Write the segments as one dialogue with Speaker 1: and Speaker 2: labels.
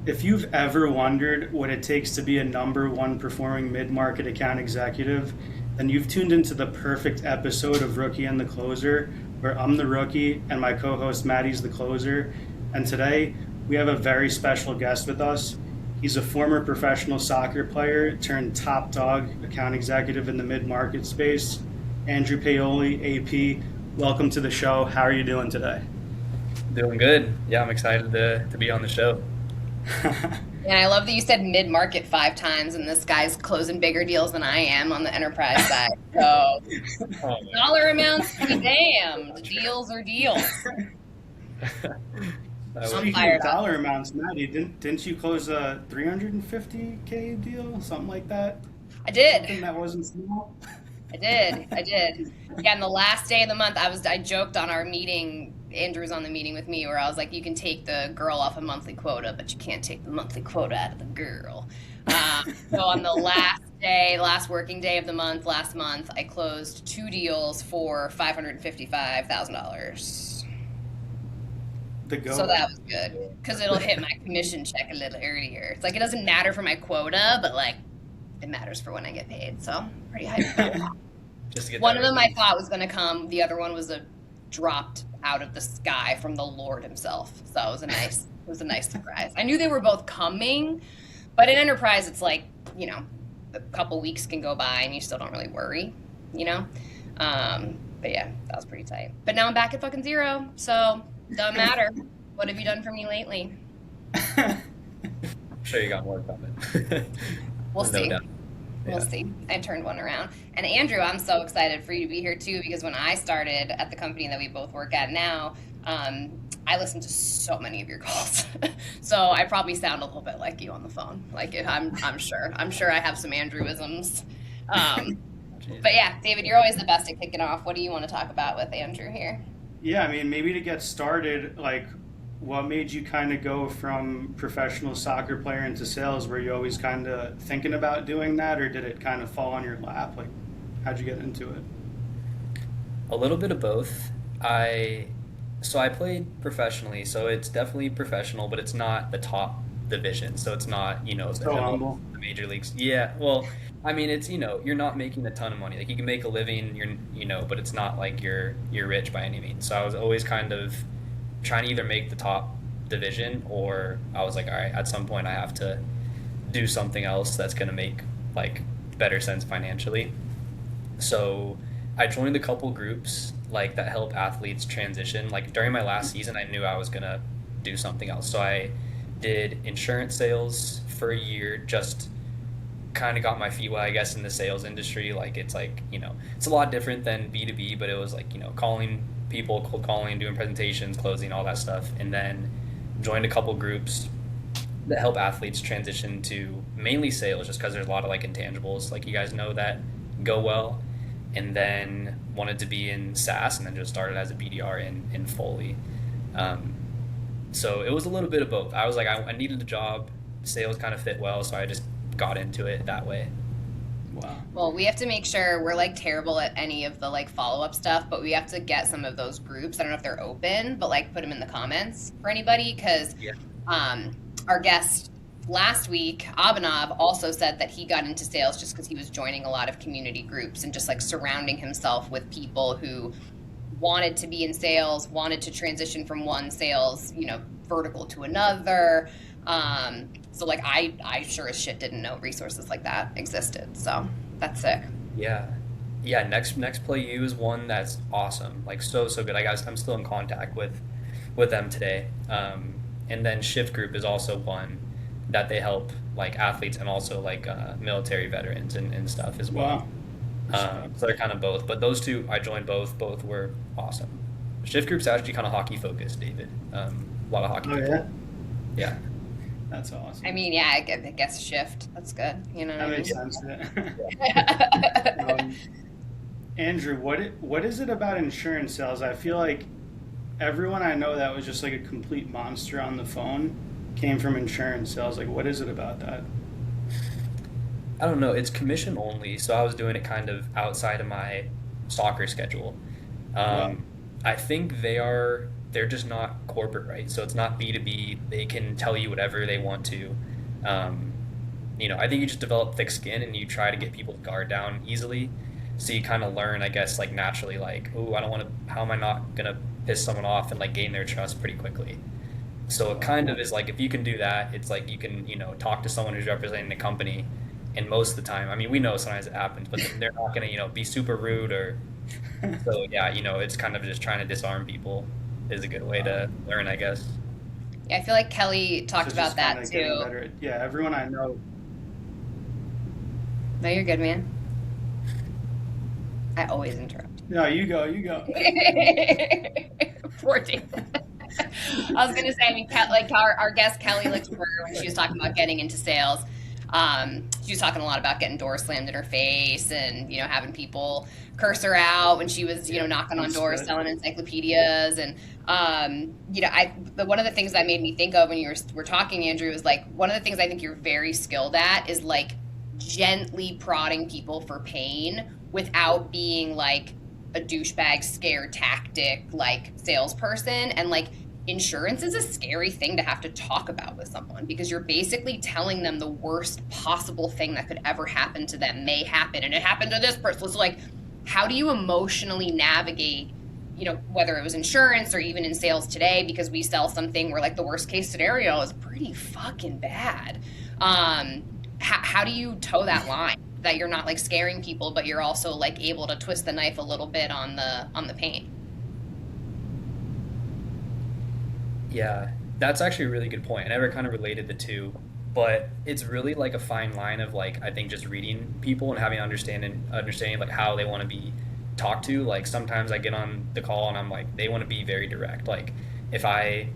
Speaker 1: If you've ever wondered what it takes to be a number one performing mid market account executive, then you've tuned into the perfect episode of Rookie and the Closer, where I'm the rookie and my co host Maddie's the closer. And today we have a very special guest with us. He's a former professional soccer player turned top dog account executive in the mid market space. Andrew Paoli, AP, welcome to the show. How are you doing today?
Speaker 2: Doing good. Yeah, I'm excited to be on the show.
Speaker 3: And I love that you said mid-market 5 times, and this guy's closing bigger deals than I am on the enterprise side. So
Speaker 2: Oh
Speaker 3: dollar amounts be damned. Deals are deals.
Speaker 2: That
Speaker 3: I'm
Speaker 2: was
Speaker 1: Speaking of
Speaker 3: fired up.
Speaker 1: dollar amounts, Maddie, didn't you close a 350K deal, something like that?
Speaker 3: I did.
Speaker 1: Something that wasn't small.
Speaker 3: I did. I did. Yeah, and the last day of the month, I joked on our meeting. Andrew was on the meeting with me where I was like, you can take the girl off a monthly quota, but you can't take the monthly quota out of the girl. So on the last day, last working day of the month, last month, I closed 2 deals for $555,000.
Speaker 1: The
Speaker 3: So
Speaker 1: goat.
Speaker 3: that was good because it'll hit my commission check a little earlier. It's like it doesn't matter for my quota, but like it matters for when I get paid. So pretty hyped about that.
Speaker 2: just to get
Speaker 3: One
Speaker 2: that
Speaker 3: of them I
Speaker 2: release.
Speaker 3: thought was going to come. The other one was a dropped out of the sky from the Lord himself. So it was a nice surprise. I knew they were both coming, but in enterprise, it's like a couple weeks can go by and you still don't really worry, you know. But yeah, that was pretty tight. But now I'm back at fucking zero, so doesn't matter. What have you done for me lately?
Speaker 2: I'm sure you got more coming.
Speaker 3: We'll
Speaker 2: No
Speaker 3: see.
Speaker 2: doubt.
Speaker 3: We'll
Speaker 2: Yeah.
Speaker 3: see. I turned one around. And Andrew, I'm so excited for you to be here too because when I started at the company that we both work at now, I listened to so many of your calls. So I probably sound a little bit like you on the phone. Like I'm sure. I'm sure I have some Andrewisms. Um,
Speaker 2: Jeez.
Speaker 3: but yeah, David, you're always the best at kicking off. What do you want to talk about with Andrew here?
Speaker 1: Yeah, I mean, maybe to get started, like, what made you kind of go from professional soccer player into sales? Were you always kind of thinking about doing that, or did it kind of fall on your lap? Like, how'd you get into it?
Speaker 2: A little bit of both. I played professionally, so it's definitely professional, but it's not the top division. So it's not, the
Speaker 1: So
Speaker 2: MLS,
Speaker 1: humble.
Speaker 2: the major leagues. Yeah, well, I mean, it's, you're not making a ton of money. Like you can make a living, but it's not like you're rich by any means. So I was always kind of trying to either make the top division or I was like, all right, at some point I have to do something else that's going to make like better sense financially. So I joined a couple groups like that help athletes transition. Like during my last season, I knew I was gonna do something else. So I did insurance sales for a year, just kind of got my feet wet, I guess, in the sales industry. It's a lot different than B2B, but it was like, calling people, cold calling, doing presentations, closing, all that stuff. And then joined a couple groups that help athletes transition to mainly sales just because there's a lot of like intangibles, like you guys know, that go well. And then wanted to be in SaaS and then just started as a BDR in Foley. Um, so it was a little bit of both. I was like, I needed a job, sales kind of fit well, so I just got into it that way.
Speaker 1: Wow.
Speaker 3: Well, we have to make sure we're like terrible at any of the like follow-up stuff, but we have to get some of those groups. I don't know if they're open, but like put them in the comments for anybody because
Speaker 2: Yeah.
Speaker 3: um, our guest last week, Abhinav, also said that he got into sales just because he was joining a lot of community groups and just like surrounding himself with people who wanted to be in sales, wanted to transition from one sales, vertical to another. So like I sure as shit didn't know resources like that existed. So that's sick.
Speaker 2: Yeah. Yeah, next play you is one that's awesome. Like so good. I'm still in contact with them today. And then Shift Group is also one that they help like athletes and also like military veterans and stuff as well.
Speaker 1: Wow.
Speaker 2: So they're kind of both, but those two I joined both. Both were awesome. Shift Group's actually kind of hockey focused, David. A lot of hockey
Speaker 1: Oh,
Speaker 2: people.
Speaker 1: yeah?
Speaker 2: Yeah.
Speaker 1: That's
Speaker 3: I
Speaker 1: awesome.
Speaker 3: mean, yeah, I guess shift. That's good. You know what
Speaker 1: That
Speaker 3: I
Speaker 1: makes
Speaker 3: mean?
Speaker 1: sense. Yeah.
Speaker 3: Yeah.
Speaker 1: um, Andrew, what is it about insurance sales? I feel like everyone I know that was just like a complete monster on the phone came from insurance sales. Like, what is it about that?
Speaker 2: I don't know. It's commission only, so I was doing it kind of outside of my soccer schedule.
Speaker 1: Wow.
Speaker 2: Um, I think they are they're just not corporate, right? So it's not B2B. They can tell you whatever they want to. Um, I think you just develop thick skin and you try to get people's guard down easily. So you kind of learn, I guess, like naturally, like, oh, I don't want to, how am I not going to piss someone off and like gain their trust pretty quickly. So it kind of is like, if you can do that, it's like you can, talk to someone who's representing the company. And most of the time, I mean, we know sometimes it happens, but they're not going to, be super rude or, so yeah, it's kind of just trying to disarm people is a good way to learn, I guess.
Speaker 3: Yeah, I feel like Kelly talked
Speaker 1: So
Speaker 3: about
Speaker 1: just kind
Speaker 3: that
Speaker 1: of getting
Speaker 3: too.
Speaker 1: better. Yeah, everyone I know.
Speaker 3: No, you're good, man. I always interrupt.
Speaker 1: No, you go, you go.
Speaker 3: 14. I was gonna say, I mean, like our guest Kelly Licksberger, when she was talking about getting into sales, she was talking a lot about getting doors slammed in her face and having people curse her out when she was knocking on doors selling encyclopedias and one of the things that made me think of when you were talking, Andrew, was like one of the things I think you're very skilled at is like gently prodding people for pain without being like a douchebag scare tactic like salesperson. And like insurance is a scary thing to have to talk about with someone because you're basically telling them the worst possible thing that could ever happen to them may happen, and it happened to this person. So like, how do you emotionally navigate, whether it was insurance or even in sales today, because we sell something where like the worst case scenario is pretty fucking bad. How do you toe that line that you're not like scaring people, but you're also like able to twist the knife a little bit on the pain?
Speaker 2: Yeah, that's actually a really good point. I never kind of related the two, but it's really like a fine line of like I think just reading people and having understanding like how they want to be talked to. Like sometimes I get on the call and I'm like they want to be very direct. Like if I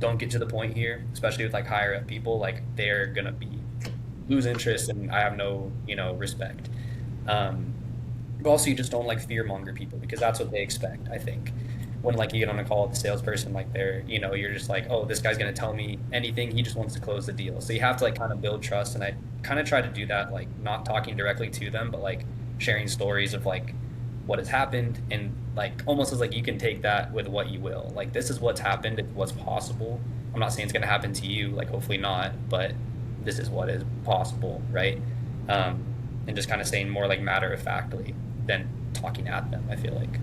Speaker 2: don't get to the point here, especially with like higher up people, like they're gonna be lose interest and I have no respect. But also you just don't like fear monger people because that's what they expect, I think. When like you get on a call with the salesperson, like they're you're just like, oh, this guy's gonna tell me anything, he just wants to close the deal. So you have to like kind of build trust, and I kind of try to do that, like not talking directly to them but like sharing stories of like what has happened, and like almost as like you can take that with what you will, like this is what's happened, it's what's possible. I'm not saying it's gonna happen to you, like hopefully not, but this is what is possible, right? And just kind of saying more like matter of factly than talking at them, I feel like.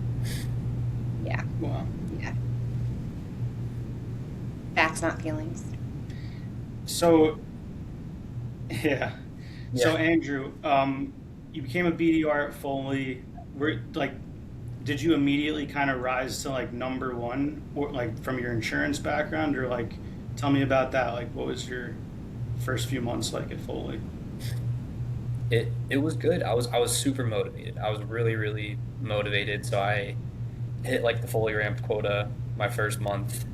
Speaker 3: Yeah.
Speaker 1: Wow.
Speaker 3: Yeah. Facts, not feelings.
Speaker 1: So, yeah.
Speaker 2: Yeah.
Speaker 1: So Andrew, you became a BDR at Foley. Did you immediately kind of rise to like number one, or like from your insurance background, or like, tell me about that. Like, what was your first few months like at Foley?
Speaker 2: It was good. I was super motivated. I was really, really motivated. So I hit like the fully ramped quota my first month,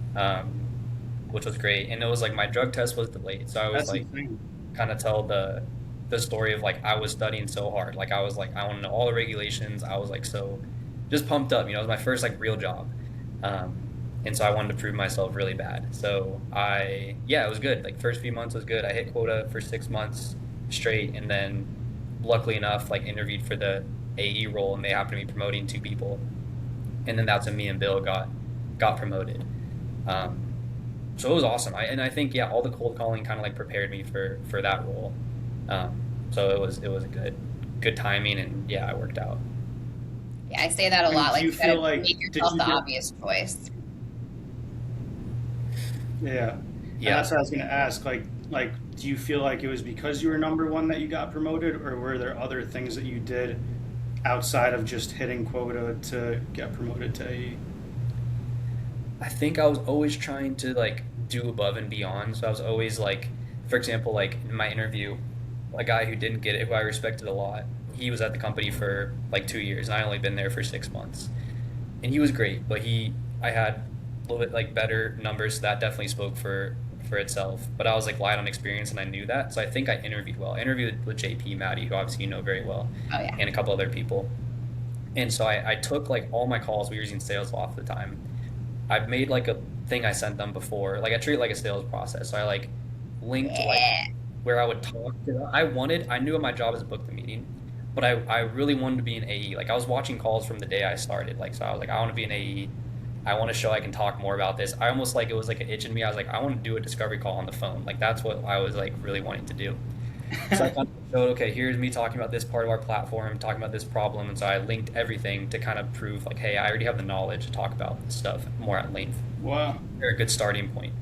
Speaker 2: which was great. And it was like my drug test was delayed. So I was
Speaker 1: That's
Speaker 2: like
Speaker 1: insane.
Speaker 2: kind of tell the story of like I was studying so hard. Like I was like I want to know all the regulations. I was like so just pumped up. It was my first like real job. And so I wanted to prove myself really bad. So it was good. Like first few months was good. I hit quota for 6 months straight, and then luckily enough, like interviewed for the AE role, and they happened to be promoting 2 people, and then that's when me and Bill got promoted. So it was awesome. I think all the cold calling kind of like prepared me for that role. So it was a good timing, and yeah, it worked out.
Speaker 3: Yeah, I say that a
Speaker 1: And
Speaker 3: lot.
Speaker 1: do
Speaker 3: Like
Speaker 1: you
Speaker 3: you gotta
Speaker 1: feel like
Speaker 3: make
Speaker 1: did
Speaker 3: yourself
Speaker 1: you
Speaker 3: the
Speaker 1: get
Speaker 3: obvious choice.
Speaker 1: yeah. And
Speaker 2: Yeah.
Speaker 1: that's what I was gonna ask. Like, do you feel like it was because you were number one that you got promoted, or were there other things that you did outside of just hitting quota to get promoted to AE?
Speaker 2: I think I was always trying to like do above and beyond. So I was always like, for example, like in my interview, a guy who didn't get it, who I respected a lot, he was at the company for like 2 years, and I only been there for 6 months. And he was great, but I had a little bit like better numbers, so that definitely spoke for itself. But I was like light on experience, and I knew that, so I think I interviewed well. I interviewed with JP Maddie, who obviously you know very well,
Speaker 3: Oh yeah.
Speaker 2: and a couple other people. And so I took like all my calls. We were using Salesloft at the time. I've made like a thing I sent them before. Like I treat it like a sales process. So I like linked like
Speaker 3: Yeah.
Speaker 2: where I would talk to them. I knew my job is to book the meeting, but I really wanted to be an AE. Like I was watching calls from the day I started. Like so I was like I want to be an AE. I want to show I can talk more about this. I almost like, it was like an itch in me. I was like, I want to do a discovery call on the phone. Like that's what I was like really wanting to do. So I kind of showed, okay, here's me talking about this part of our platform, talking about this problem. And so I linked everything to kind of prove like, hey, I already have the knowledge to talk about this stuff more at length.
Speaker 1: Wow.
Speaker 2: They're a good starting point.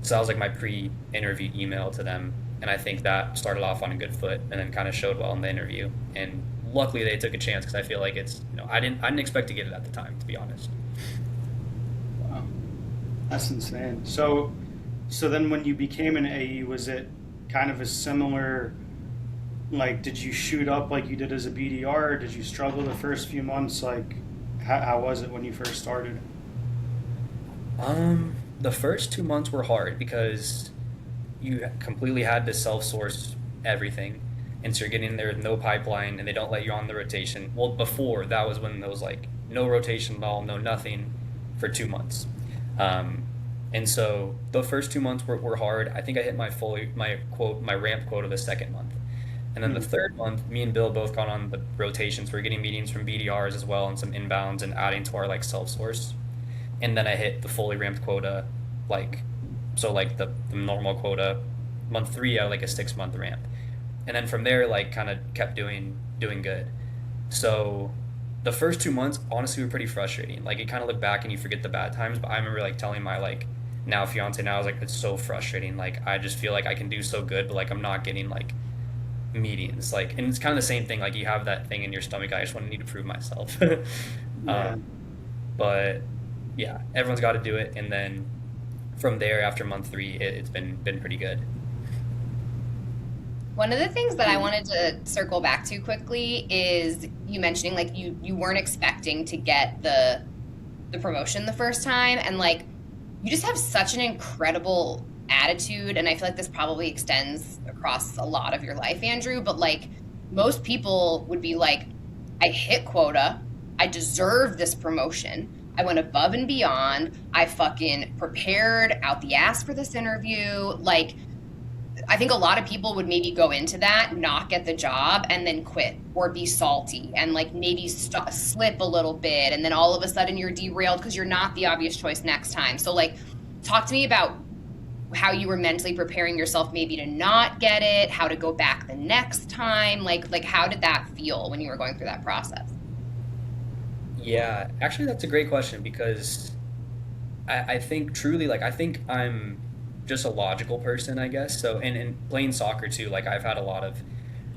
Speaker 2: So that was like my pre-interview email to them. And I think that started off on a good foot and then kind of showed well in the interview. And luckily they took a chance because I feel like it's, I didn't expect to get it at the time, to be honest.
Speaker 1: Wow. That's insane. So then when you became an AE, was it kind of a similar, like, did you shoot up like you did as a BDR, or did you struggle the first few months? Like, how was it when you first started?
Speaker 2: The first 2 months were hard because you completely had to self-source everything. And so you're getting in there with no pipeline and they don't let you on the rotation. Well, before that was when there was like no rotation at all, no nothing for 2 months. And so the first 2 months were hard. I think I hit my ramp quota the second month. And then the third month, me and Bill both got on the rotations. We're getting meetings from BDRs as well and some inbounds and adding to our like self-source. And then I hit the fully ramped quota, like the normal quota, month 3 out of like a 6-month ramp. And then from there, like kind of kept doing good. So the first 2 months honestly were pretty frustrating. Like you kind of look back and you forget the bad times, but I remember like telling my like now fiance now, I was like, it's so frustrating. Like I just feel like I can do so good, but like I'm not getting like meetings. Like, and it's kind of the same thing. Like you have that thing in your stomach. I just need to prove myself.
Speaker 1: Yeah.
Speaker 2: But yeah, everyone's got to do it. And then from there, after month 3, it's been pretty good.
Speaker 3: One of the things that I wanted to circle back to quickly is you mentioning like you weren't expecting to get the promotion the first time, and like you just have such an incredible attitude, and I feel like this probably extends across a lot of your life, Andrew, but like most people would be like, I hit quota, I deserve this promotion, I went above and beyond, I fucking prepared out the ass for this interview. Like I think a lot of people would maybe go into that, not get the job, and then quit or be salty and like maybe slip a little bit. And then all of a sudden you're derailed because you're not the obvious choice next time. So like, talk to me about how you were mentally preparing yourself maybe to not get it, how to go back the next time. Like how did that feel when you were going through that process?
Speaker 2: Yeah, actually that's a great question because I think truly, like, I think I'm just a logical person, I guess. So, and playing soccer too, like I've had a lot of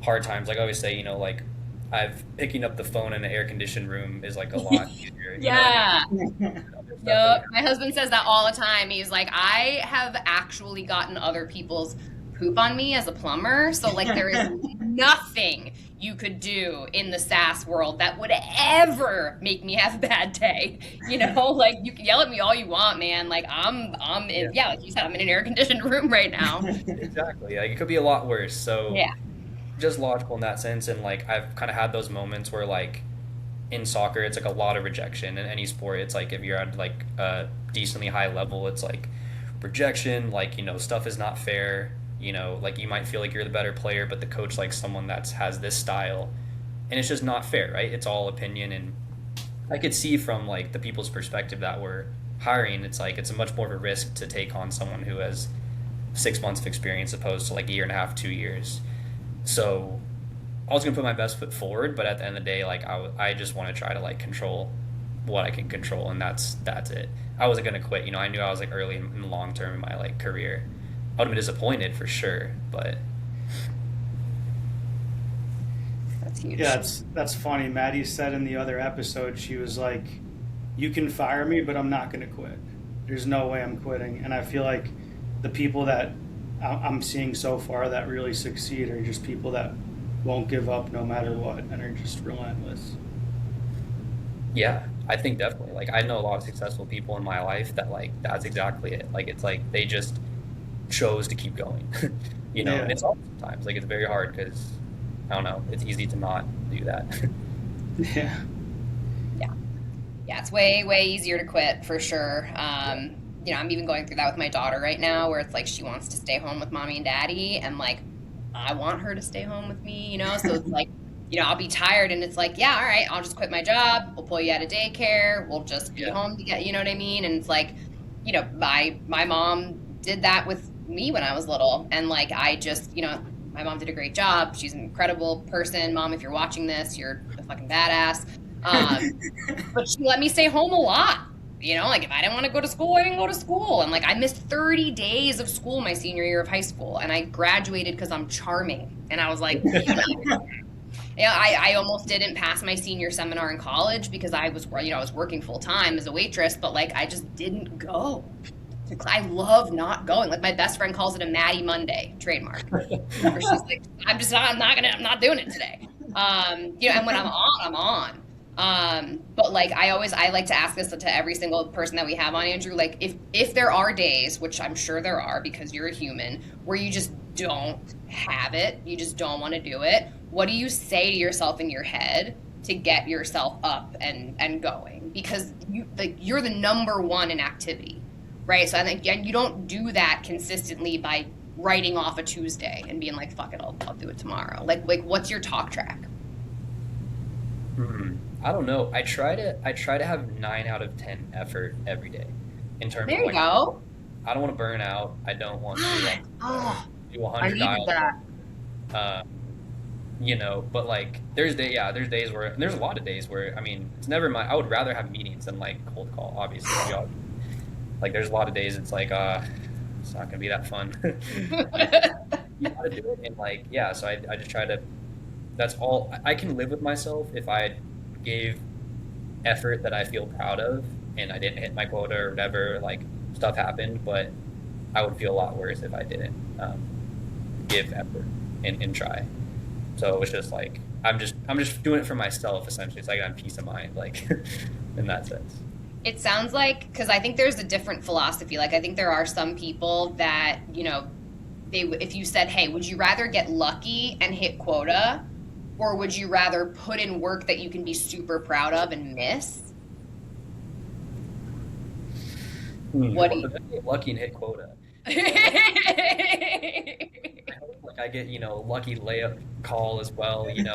Speaker 2: hard times. Like I always say, like picking up the phone in an air conditioned room is like a lot easier.
Speaker 3: Yeah.
Speaker 2: Yep.
Speaker 3: My husband says that all the time. He's like, I have actually gotten other people's poop on me as a plumber. So like there is nothing you could do in the SaaS world that would ever make me have a bad day. Like you can yell at me all you want, man. Like I'm in, like you said, I'm in an air conditioned room right now.
Speaker 2: Exactly. Like it could be a lot worse. So
Speaker 3: yeah,
Speaker 2: just logical in that sense. And like I've kind of had those moments where like in soccer it's like a lot of rejection. In any sport it's like if you're at like a decently high level it's like rejection, like stuff is not fair. Like you might feel like you're the better player, but the coach likes someone that has this style, and it's just not fair, right? It's all opinion, and I could see from like the people's perspective that we're hiring, it's like it's a much more of a risk to take on someone who has 6 months of experience opposed to like a year and a half, 2 years. So I was gonna put my best foot forward, but at the end of the day, like I just want to try to like control what I can control, and that's it. I wasn't gonna quit. I knew I was like early in the long term in my like career. I would have been disappointed for sure, but
Speaker 3: that's huge.
Speaker 1: Yeah, that's funny. Maddie said in the other episode, she was like, you can fire me, but I'm not going to quit. There's no way I'm quitting. And I feel like the people that I'm seeing so far that really succeed are just people that won't give up no matter what and are just relentless.
Speaker 2: yeah, I think definitely. Like I know a lot of successful people in my life that like that's exactly it. Like it's like they just chose to keep going.
Speaker 1: Yeah.
Speaker 2: And it's hard sometimes. Like it's very hard because I don't know. It's easy to not do that.
Speaker 1: Yeah.
Speaker 3: Yeah, it's way easier to quit for sure. I'm even going through that with my daughter right now, where it's like she wants to stay home with mommy and daddy, and like I want her to stay home with me. So it's like I'll be tired and it's like, yeah, all right, I'll just quit my job. We'll pull you out of daycare. We'll just be home to get, you know what I mean? And it's like, my mom did that with me when I was little. And like, I just, my mom did a great job. She's an incredible person. Mom, if you're watching this, you're a fucking badass. But she let me stay home a lot. Like if I didn't want to go to school, I didn't go to school. And like I missed 30 days of school my senior year of high school. And I graduated because I'm charming. And I was like, I almost didn't pass my senior seminar in college because I was working full time as a waitress, but like I just didn't go. I love not going. Like my best friend calls it a Maddie Monday, trademark. Where she's like, I'm not doing it today. And when I'm on, I'm on. But like I like to ask this to every single person that we have on, Andrew, like if there are days, which I'm sure there are because you're a human, where you just don't have it, you just don't want to do it, what do you say to yourself in your head to get yourself up and going? Because you're the number one in activity, right? So I think you don't do that consistently by writing off a Tuesday and being like, fuck it, I'll do it tomorrow. Like what's your talk track?
Speaker 2: I don't know. I try to have 9 out of 10 effort every day. In terms
Speaker 3: there
Speaker 2: of
Speaker 3: you go.
Speaker 2: I don't want to burn out. I don't want to do 100
Speaker 3: I needed
Speaker 2: dials.
Speaker 3: that.
Speaker 2: But like there's days where, and there's a lot of days where, I mean, it's never my, I would rather have meetings than like cold call, obviously. Like there's a lot of days it's like, it's not gonna be that fun. You gotta do it. And like, yeah, so I just try to, that's all, I can live with myself if I gave effort that I feel proud of and I didn't hit my quota or whatever, like stuff happened, but I would feel a lot worse if I didn't give effort and try. So it was just like, I'm just doing it for myself, essentially. It's like I'm peace of mind, like in that sense.
Speaker 3: It sounds like, because I think there's a different philosophy. Like I think there are some people that, if you said, hey, would you rather get lucky and hit quota, or would you rather put in work that you can be super proud of and miss? What do you
Speaker 2: get lucky and hit quota? Like I get, lucky layup call as well, and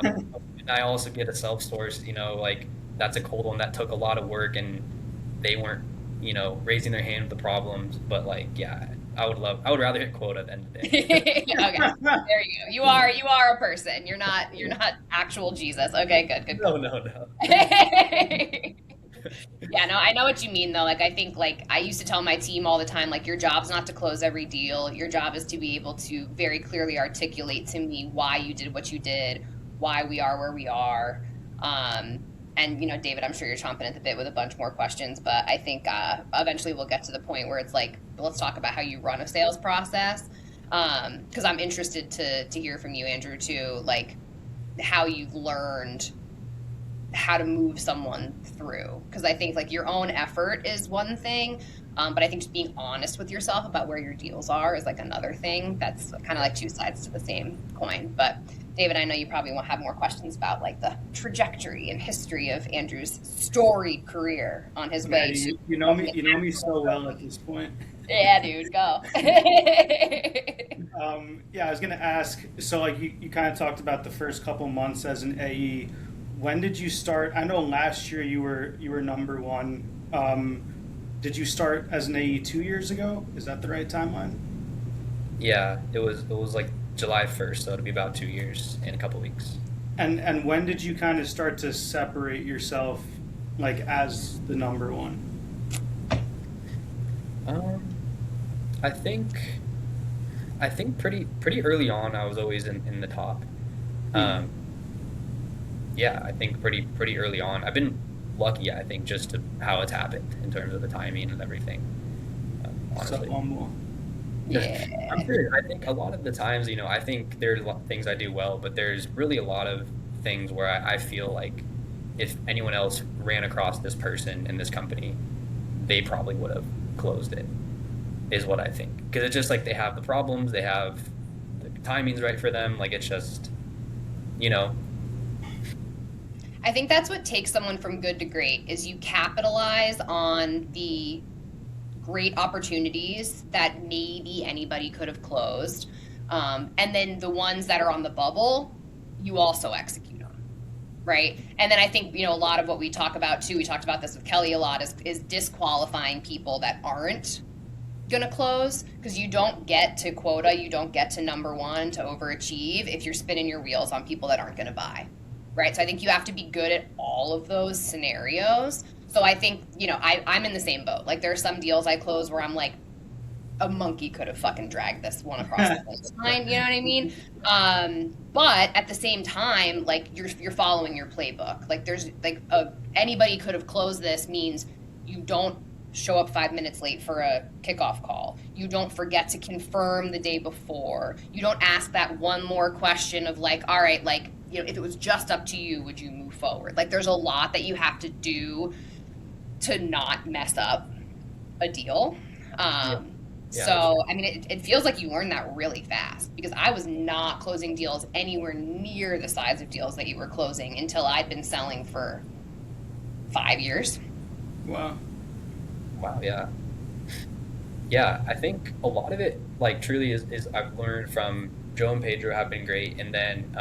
Speaker 2: I also get a self-source, like that's a cold one that took a lot of work and they weren't, raising their hand with the problems, but like, yeah, I would rather hit quota at the end of the day.
Speaker 3: Okay, there you go. You are a person. You're not actual Jesus. Okay, good.
Speaker 2: No.
Speaker 3: Yeah, no, I know what you mean though. Like I think like I used to tell my team all the time, like your job's not to close every deal. Your job is to be able to very clearly articulate to me why you did what you did, why we are where we are. And David, I'm sure you're chomping at the bit with a bunch more questions, but I think eventually we'll get to the point where it's like, let's talk about how you run a sales process. Because I'm interested to hear from you, Andrew, too, like how you've learned how to move someone through. Because I think like your own effort is one thing, but I think just being honest with yourself about where your deals are is like another thing. That's kind of like two sides to the same coin. But David, I know you probably won't have more questions about like the trajectory and history of Andrew's storied career on his way.
Speaker 1: You know me so well at this point.
Speaker 3: Yeah, dude, go.
Speaker 1: Yeah, I was gonna ask. So, like, you kind of talked about the first couple months as an AE. When did you start? I know last year you were number one. Did you start as an AE 2 years ago? Is that the right timeline?
Speaker 2: Yeah, it was like July 1st, so it'll be about 2 years in a couple weeks.
Speaker 1: And when did you kind of start to separate yourself, like, as the number one?
Speaker 2: I think pretty early on I was always in the top. Yeah, I think pretty early on. I've been lucky, I think, just to how it's happened in terms of the timing and everything. Honestly.
Speaker 1: So humble.
Speaker 3: Yeah.
Speaker 2: I'm sure. I think a lot of the times, I think there's a lot of things I do well, but there's really a lot of things where I feel like if anyone else ran across this person in this company, they probably would have closed it, is what I think. Because it's just like they have the problems, they have the timing's right for them. Like it's just,
Speaker 3: I think that's what takes someone from good to great is you capitalize on the great opportunities that maybe anybody could have closed. And then the ones that are on the bubble, you also execute on. right? And then I think, a lot of what we talk about too, we talked about this with Kelly a lot, is disqualifying people that aren't going to close, because you don't get to quota, you don't get to number one to overachieve if you're spinning your wheels on people that aren't going to buy, right? So I think you have to be good at all of those scenarios. So I think, I'm in the same boat. Like, there are some deals I close where I'm like, a monkey could have fucking dragged this one across the finish line. You know what I mean? But at the same time, like, you're following your playbook. Like, there's like anybody could have closed this means you don't show up 5 minutes late for a kickoff call. You don't forget to confirm the day before. You don't ask that one more question of like, all right, like, if it was just up to you, would you move forward? Like, there's a lot that you have to do to not mess up a deal. So, I mean, it feels like you learned that really fast, because I was not closing deals anywhere near the size of deals that you were closing until I'd been selling for 5 years.
Speaker 1: Wow.
Speaker 2: Wow, yeah. Yeah, I think a lot of it, like, truly is I've learned from Joe and Pedro have been great, and then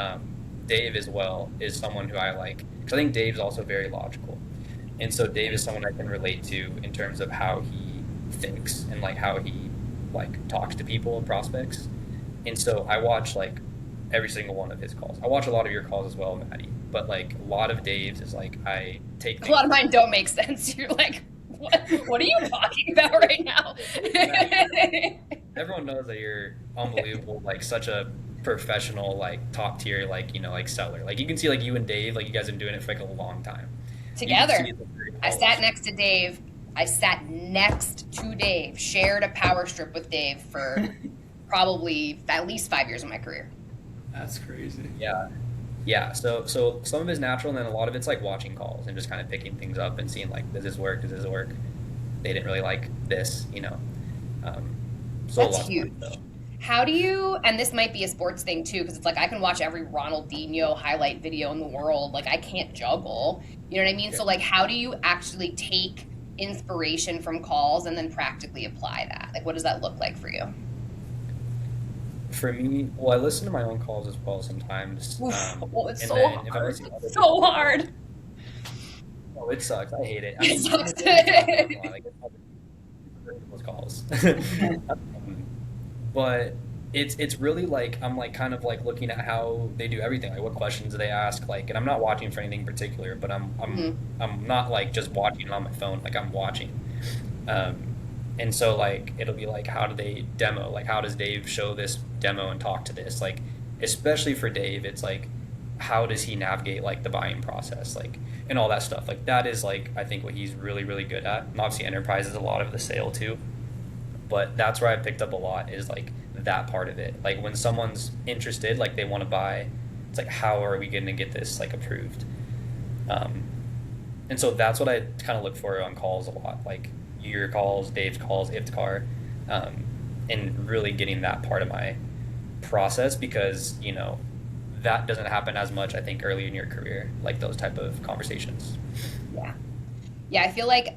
Speaker 2: Dave as well is someone who I like, because I think Dave's also very logical. And so Dave is someone I can relate to in terms of how he thinks and, like, how he, like, talks to people and prospects. And so I watch, like, every single one of his calls. I watch a lot of your calls as well, Maddie, but, like, a lot of Dave's is, like, I take
Speaker 3: a lot of mine don't make sense. You're like, what are you talking about right now?
Speaker 2: Everyone knows that you're unbelievable, like, such a professional, like, top tier, like, like, seller. Like, you can see, like, you and Dave, like, you guys have been doing it for, like, a long time
Speaker 3: together. I sat next to Dave. I sat next to Dave, shared a power strip with Dave for probably at least 5 years of my career.
Speaker 1: That's crazy.
Speaker 2: Yeah. So some of it's natural, and then a lot of it's like watching calls and just kind of picking things up and seeing, like, does this work? Does this work? They didn't really like this, So
Speaker 3: that's huge. How do you, and this might be a sports thing too, because it's like I can watch every Ronaldinho highlight video in the world. Like, I can't juggle. You know what I mean? Yeah. So, like, how do you actually take inspiration from calls and then practically apply that? Like, what does that look like for you?
Speaker 2: For me, well, I listen to my own calls as well sometimes.
Speaker 3: It's so hard. It's so hard.
Speaker 2: Oh, it sucks. I hate it. I
Speaker 3: mean, it sucks.
Speaker 2: Those calls. But it's really, like, I'm, like, kind of, like, looking at how they do everything, like, what questions do they ask, like, and I'm not watching for anything particular, but I'm not, like, just watching it on my phone, like, I'm watching. And so, like, it'll be like, how do they demo? Like, how does Dave show this demo and talk to this? Like, especially for Dave, it's like, how does he navigate, like, the buying process, like, and all that stuff? Like, that is, like, I think what he's really, really good at. And obviously enterprise is a lot of the sale too, but that's where I picked up a lot, is, like, that part of it. Like, when someone's interested, like, they want to buy, it's like, how are we going to get this, like, approved? And so that's what I kind of look for on calls a lot, like your calls, Dave's calls, Iftikhar, and really getting that part of my process, because, that doesn't happen as much, I think, early in your career, like those type of conversations.
Speaker 3: Yeah, I feel like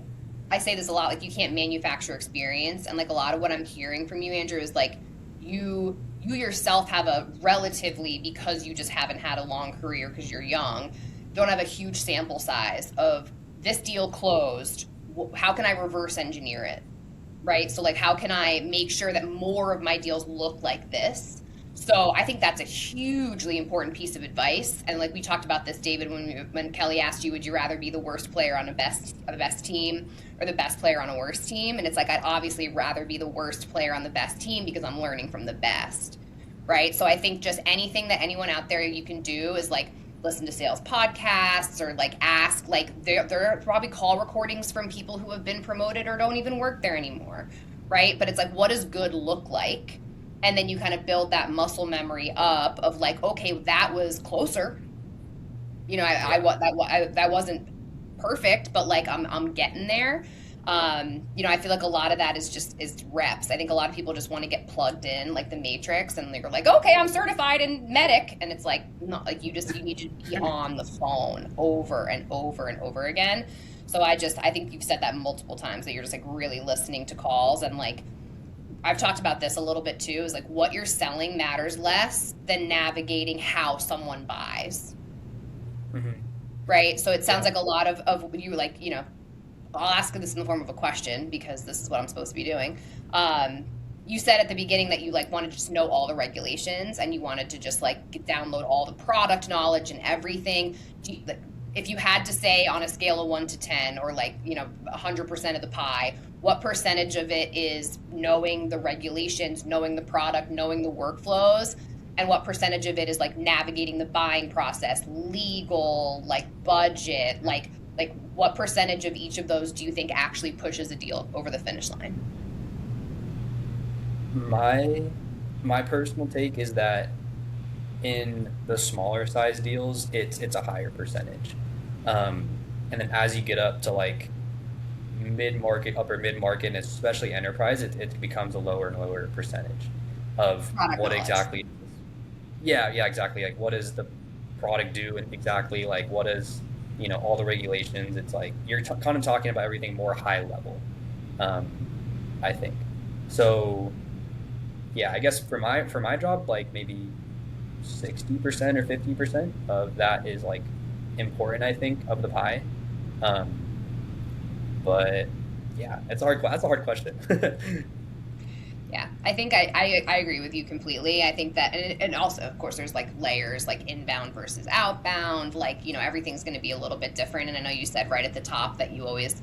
Speaker 3: I say this a lot, like, you can't manufacture experience. And, like, a lot of what I'm hearing from you, Andrew, is like you yourself have a relatively, because you just haven't had a long career because you're young, don't have a huge sample size of this deal closed. How can I reverse engineer it? Right? So, like, how can I make sure that more of my deals look like this? So I think that's a hugely important piece of advice. And, like, we talked about this, David, when Kelly asked you, would you rather be the worst player on the best team or the best player on a worst team? And it's like, I'd obviously rather be the worst player on the best team, because I'm learning from the best, right? So I think just anything that anyone out there you can do is, like, listen to sales podcasts, or, like, ask, like, there are probably call recordings from people who have been promoted or don't even work there anymore, right? But it's like, what does good look like? And then you kind of build that muscle memory up of, like, okay, that was closer. That wasn't perfect, but, like, I'm getting there. I feel like a lot of that is reps. I think a lot of people just want to get plugged in, like the Matrix, and they're like, okay, I'm certified in medic. And it's like, not like, you need to be on the phone over and over and over again. So I think you've said that multiple times, that you're just, like, really listening to calls. And, like, I've talked about this a little bit too, is, like, what you're selling matters less than navigating how someone buys.
Speaker 2: Mm-hmm.
Speaker 3: right? So it sounds
Speaker 2: Yeah.
Speaker 3: like a lot of you like, I'll ask this in the form of a question because this is what I'm supposed to be doing. Um, you said at the beginning that you like wanted to just know all the regulations and you wanted to just like download all the product knowledge and everything. Like, if you had to say on a scale of 1 to 10, or like 100% of the pie, what percentage of it is knowing the regulations, knowing the product, knowing the workflows, and what percentage of it is like navigating the buying process, legal, like budget, like what percentage of each of those do you think actually pushes a deal over the finish line?
Speaker 2: My my personal take is that in the smaller size deals, it's a higher percentage. Um, and then as you get up to like mid market, upper mid market, and especially enterprise, it becomes a lower and lower percentage of
Speaker 3: Product
Speaker 2: what
Speaker 3: knowledge.
Speaker 2: exactly. Yeah, yeah, exactly. Like, what does the product do, and exactly like what is all the regulations. It's like you're kind of talking about everything more high level. Um, I think so. Yeah, I guess for my job, like maybe 60% or 50% of that is like important, I think, of the pie. Um, but yeah, it's a hard. That's a hard question.
Speaker 3: Yeah, I think I agree with you completely. I think that, and also, of course, there's like layers, like inbound versus outbound. Like, everything's going to be a little bit different. And I know you said right at the top that you always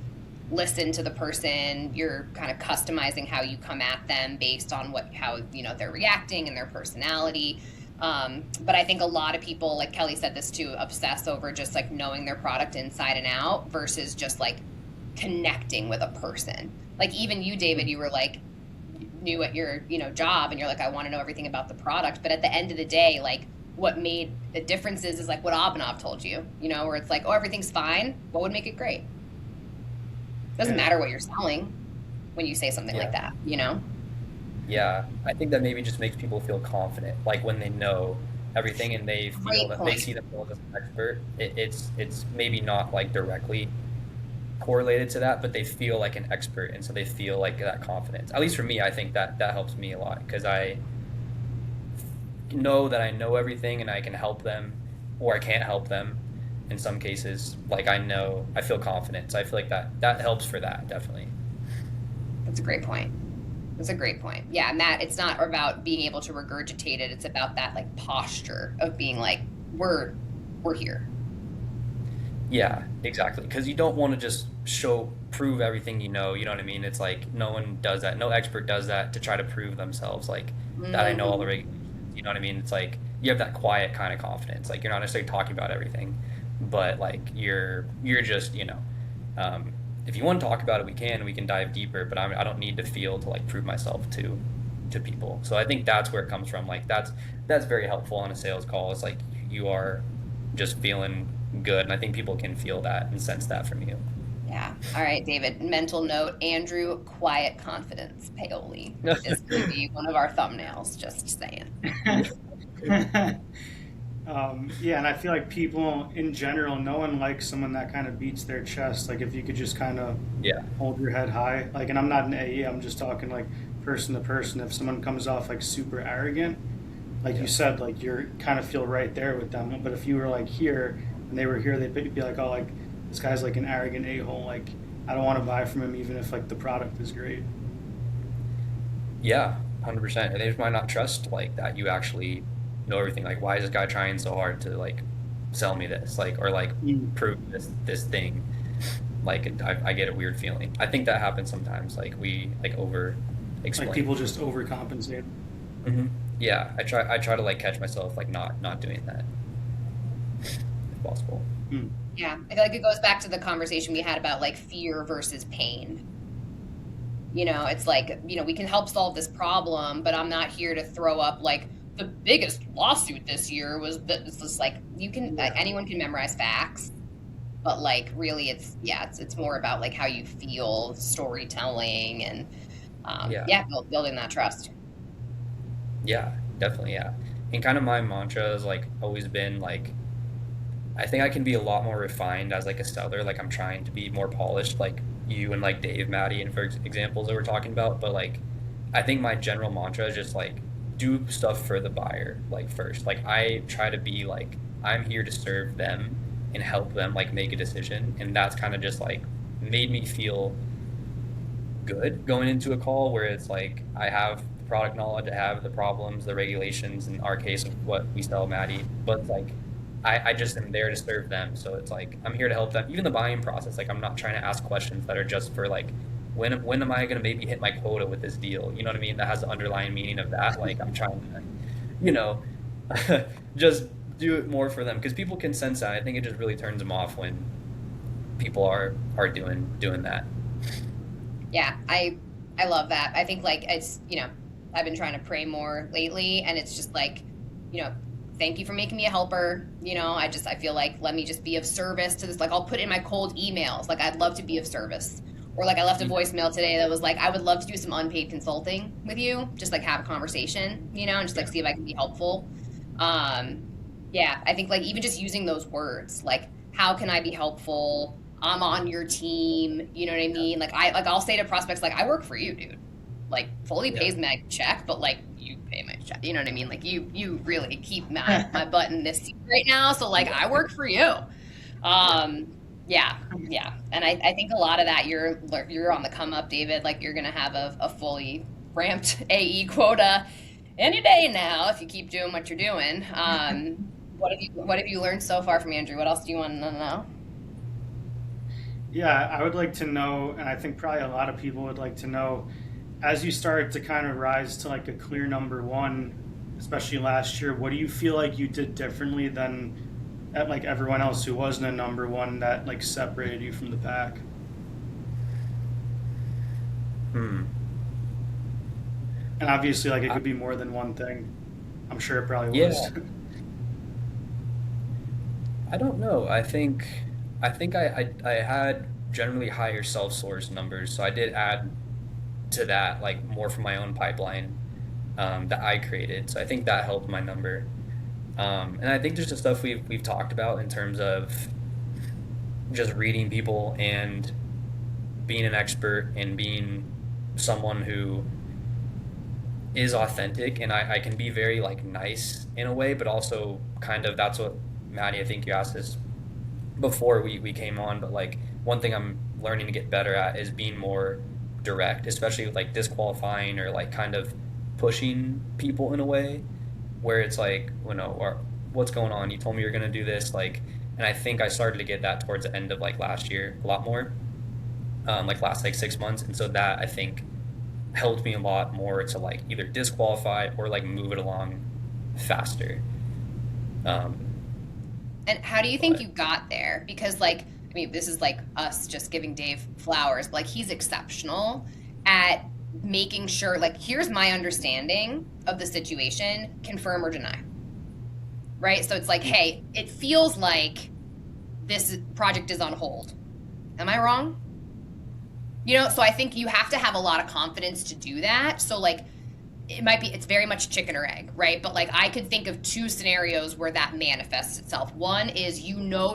Speaker 3: listen to the person. You're kind of customizing how you come at them based on how they're reacting and their personality. But I think a lot of people, like Kelly said this too, obsess over just like knowing their product inside and out versus just like connecting with a person. Like even you, David, you were like new at your job, and you're like, I want to know everything about the product. But at the end of the day, like what made the difference is like what Abhinav told you, where it's like, oh, everything's fine. What would make it great? Doesn't
Speaker 1: Yeah.
Speaker 3: matter what you're selling when you say something like
Speaker 2: Yeah.
Speaker 3: that.
Speaker 2: Yeah, I think that maybe just makes people feel confident, like when they know everything and they feel
Speaker 3: Great
Speaker 2: that they
Speaker 3: point.
Speaker 2: see themselves as an expert. It's maybe not like directly correlated to that, but they feel like an expert, and so they feel like that confidence. At least for me, I think that helps me a lot because I know that I know everything and I can help them, or I can't help them in some cases. Like I feel confident, so I feel like that helps for that definitely.
Speaker 3: That's a great point. That's a great point. Yeah, and that it's not about being able to regurgitate it. It's about that like posture of being like, we're here.
Speaker 2: Yeah, exactly. Because you don't want to just prove everything you know. You know what I mean? It's like no one does that. No expert does that to try to prove themselves, like that I know all the
Speaker 3: Hmm.
Speaker 2: regulations. You know what I mean? It's like you have that quiet kind of confidence. Like you're not necessarily talking about everything, but like you're just um, if you want to talk about it, we can dive deeper. But I don't need to feel to like prove myself to people. So I think that's where it comes from. Like that's very helpful on a sales call. It's like you are just feeling good, and I think people can feel that and sense that from you.
Speaker 3: Yeah. All right, David. Mental note: Andrew, quiet confidence. Paoli is going to be one of our thumbnails. Just saying.
Speaker 1: Yeah, and I feel like people in general, no one likes someone that kind of beats their chest. Like if you could just kind of
Speaker 2: Yeah,
Speaker 1: hold your head high. Like, and I'm not an AE, I'm just talking like person to person. If someone comes off like super arrogant, like you
Speaker 2: yeah,
Speaker 1: said, like you're kind of feel right there with them. But if you were like here and they were here, they'd be like, oh, like this guy's like an arrogant a-hole. Like I don't want to buy from him, even if like the product is great.
Speaker 2: yeah, 100%. And they just might not trust like that you actually know everything. Like, why is this guy trying so hard to like sell me this, like, or like
Speaker 1: Mm.
Speaker 2: prove this thing? Like, I get a weird feeling. I think that happens sometimes. Like we like over
Speaker 1: Like
Speaker 2: explain.
Speaker 1: people just overcompensate.
Speaker 2: Hmm. Yeah, I try to like catch myself like not doing that if possible.
Speaker 1: Mm.
Speaker 3: Yeah, I feel like it goes back to the conversation we had about like fear versus pain. It's like, we can help solve this problem, but I'm not here to throw up like the biggest lawsuit this year was that. It's just like
Speaker 1: Yeah.
Speaker 3: anyone can memorize facts, but like really it's more about like how you feel, storytelling, and
Speaker 2: Yeah.
Speaker 3: yeah, building that trust.
Speaker 2: Yeah, definitely, yeah. And kind of my mantra has like always been like I think I can be a lot more refined as like a seller. Like I'm trying to be more polished, like you and like Dave, Maddie, and for examples that we're talking about. But like I think my general mantra is just like do stuff for the buyer like first. Like I try to be like I'm here to serve them and help them like make a decision. And that's kind of just like made me feel good going into a call where it's like I have the product knowledge, I have the problems, the regulations, in our case of what we sell Maddie, but it's like I just am there to serve them. So it's like I'm here to help them. Even the buying process, like I'm not trying to ask questions that are just for like when am I gonna maybe hit my quota with this deal? You know what I mean? That has the underlying meaning of that. Like I'm trying to, you know, just do it more for them because people can sense that. I think it just really turns them off when people are doing that.
Speaker 3: Yeah, I love that. I think like it's, I've been trying to pray more lately, and it's just like, thank you for making me a helper. I feel like let me just be of service to this. Like I'll put in my cold emails, like I'd love to be of service. Or like I left a voicemail today that was like, I would love to do some unpaid consulting with you, just like have a conversation, and just like see if I can be helpful. Yeah, I think like even just using those words, like how can I be helpful? I'm on your team. You know what I mean? Like I'll say to prospects, like I work for you, dude. Like Foley pays my check, but like you pay my check. You know what I mean? Like you really keep my butt in this seat right now. So like I work for you. Yeah. And I think a lot of that you're on the come up, David. Like you're gonna have a fully ramped AE quota any day now if you keep doing what you're doing. What have you learned so far from Andrew? What else do you want to know?
Speaker 1: Yeah, I would like to know, and I think probably a lot of people would like to know, as you started to kind of rise to like a clear number one, especially last year, what do you feel like you did differently than at like everyone else who wasn't a number one that like separated you from the pack?
Speaker 2: Hmm.
Speaker 1: And obviously, like it
Speaker 2: I,
Speaker 1: could be more than one thing. I'm sure it probably
Speaker 2: yeah,
Speaker 1: was.
Speaker 2: I don't know. I think I had generally higher self-source numbers, so I did add to that like more from my own pipeline that I created. So I think that helped my number. And I think there's the stuff we've talked about in terms of just reading people and being an expert and being someone who is authentic, and I can be very like nice in a way, but also kind of that's what Maddie, I think you asked this before we came on, but like one thing I'm learning to get better at is being more direct, especially with like disqualifying or like kind of pushing people in a way where it's like, or what's going on? You told me you're gonna do this, like, and I think I started to get that towards the end of like last year a lot more, like last like 6 months, and so that I think helped me a lot more to like either disqualify or like move it along faster. Um,
Speaker 3: And how do you think
Speaker 2: but
Speaker 3: you got there? Because like, I mean, this is like us just giving Dave flowers, but like he's exceptional at making sure, like, here's my understanding of the situation, confirm or deny. Right? So it's like, hey, it feels like this project is on hold. Am I wrong? So I think you have to have a lot of confidence to do that. So like it's very much chicken or egg, right? But like I could think of two scenarios where that manifests itself. One is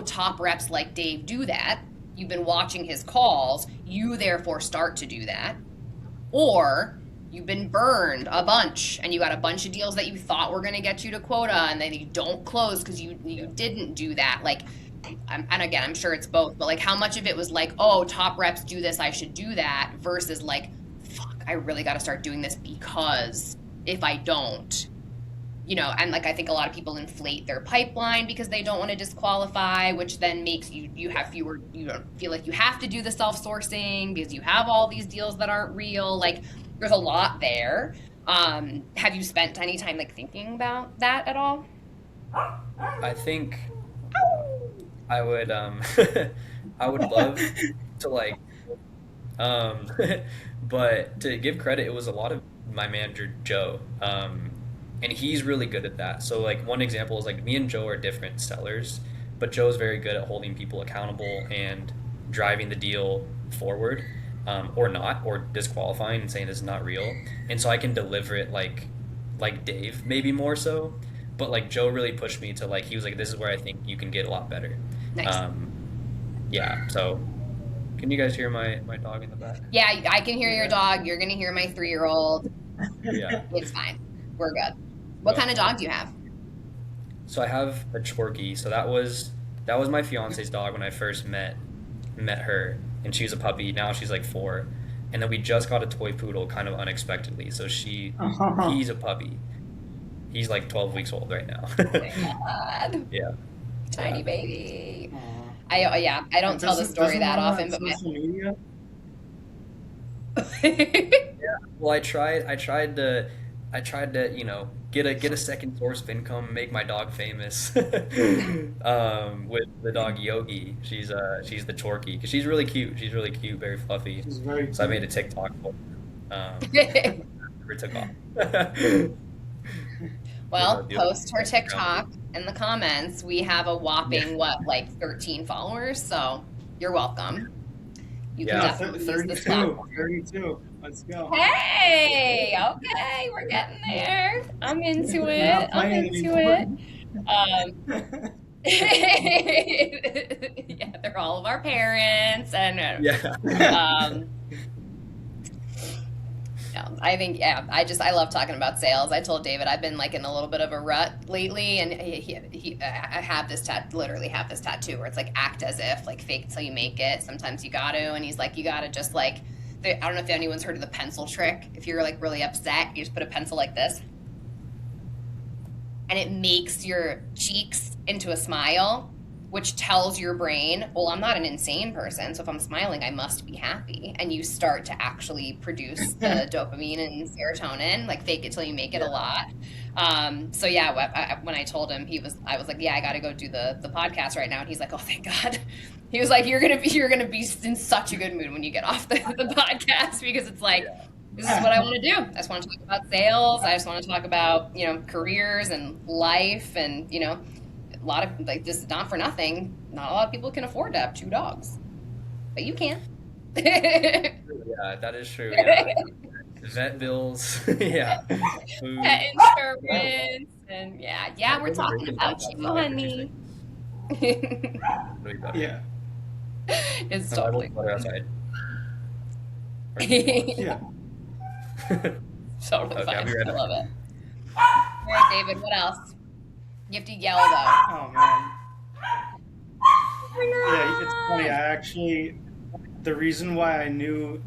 Speaker 3: top reps like Dave do that. You've been watching his calls, you therefore start to do that. Or you've been burned a bunch and you got a bunch of deals that you thought were going to get you to quota and then you don't close because you didn't do that. Like, and again, I'm sure it's both, but like how much of it was like, oh, top reps do this, I should do that, versus like, fuck, I really got to start doing this because if I don't, and like I think a lot of people inflate their pipeline because they don't want to disqualify, which then makes you have fewer, you don't feel like you have to do the self-sourcing because you have all these deals that aren't real. Like there's a lot there. Have you spent any time like thinking about that at all?
Speaker 2: I think I would I would love to like um but to give credit, it was a lot of my manager Joe. And he's really good at that. So like one example is like me and Joe are different sellers, but Joe's very good at holding people accountable and driving the deal forward, or not, or disqualifying and saying this is not real. And so I can deliver it like Dave, maybe more so. But like Joe really pushed me to like he was like, this is where I think you can get a lot better.
Speaker 3: Nice.
Speaker 2: Um, yeah. So can you guys hear my dog in the back?
Speaker 3: Yeah, I can hear your dog. You're gonna hear my 3-year-old.
Speaker 2: Yeah.
Speaker 3: It's fine. We're good. What kind of dog do you have?
Speaker 2: So I have a Chorky. So that was That was my fiance's dog when I first met her, and she was a puppy. Now she's like 4, and then we just got a toy poodle kind of unexpectedly. So he's a puppy. He's like 12 weeks old right now.
Speaker 3: Oh my God.
Speaker 2: Yeah.
Speaker 3: Tiny baby.
Speaker 1: Aw.
Speaker 3: I don't tell the story that often, but
Speaker 1: social media.
Speaker 2: Well, I tried to, get a second source of income, make my dog famous, with the dog Yogi. She's the Chorky, because she's really cute. She's really cute, very fluffy.
Speaker 1: She's very
Speaker 2: So I made a TikTok for her. Never took off.
Speaker 3: Well, post her TikTok in the comments. We have a whopping, like 13 followers, so you're welcome. You can
Speaker 2: Yeah.
Speaker 3: definitely use this platform.
Speaker 1: 32. Let's go.
Speaker 3: Hey, okay, we're getting there. I'm into
Speaker 1: We're
Speaker 3: it.
Speaker 1: not
Speaker 3: I'm
Speaker 1: playing
Speaker 3: into it.
Speaker 1: anymore.
Speaker 3: Yeah, they're all of our parents, and
Speaker 2: Yeah.
Speaker 3: yeah, I think I love talking about sales. I told David I've been like in a little bit of a rut lately, and I have this literally have this tattoo where it's like act as if, like fake it till you make it. Sometimes you got to, and he's like, you got to just like, I don't know if anyone's heard of the pencil trick. If you're like really upset, you just put a pencil like this, and it makes your cheeks into a smile, which tells your brain, well, I'm not an insane person, so if I'm smiling, I must be happy. And you start to actually produce the dopamine and serotonin, like fake it till you make it a lot. So yeah, when I told him, I was like, yeah, I got to go do the podcast right now. And he's like, oh, thank God. He was like, you're gonna be in such a good mood when you get off the podcast, because it's like, this is what I want to do. I just want to talk about sales. I just want to talk about, careers and life, and, a lot of, like, this is not for nothing. Not a lot of people can afford to have 2 dogs, but you can.
Speaker 2: Yeah, that is true. Yeah. Vet bills. Yeah. Food.
Speaker 3: Pet insurance, and yeah, we're talking about you, honey.
Speaker 1: Yeah.
Speaker 3: It's totally
Speaker 2: outside.
Speaker 1: Yeah.
Speaker 3: totally
Speaker 2: Okay, I'll
Speaker 3: fine.
Speaker 2: be right
Speaker 3: I
Speaker 2: back.
Speaker 3: love it. All right, David, what else? You have to yell though.
Speaker 1: Oh man. Yeah, it's funny. The reason why I knew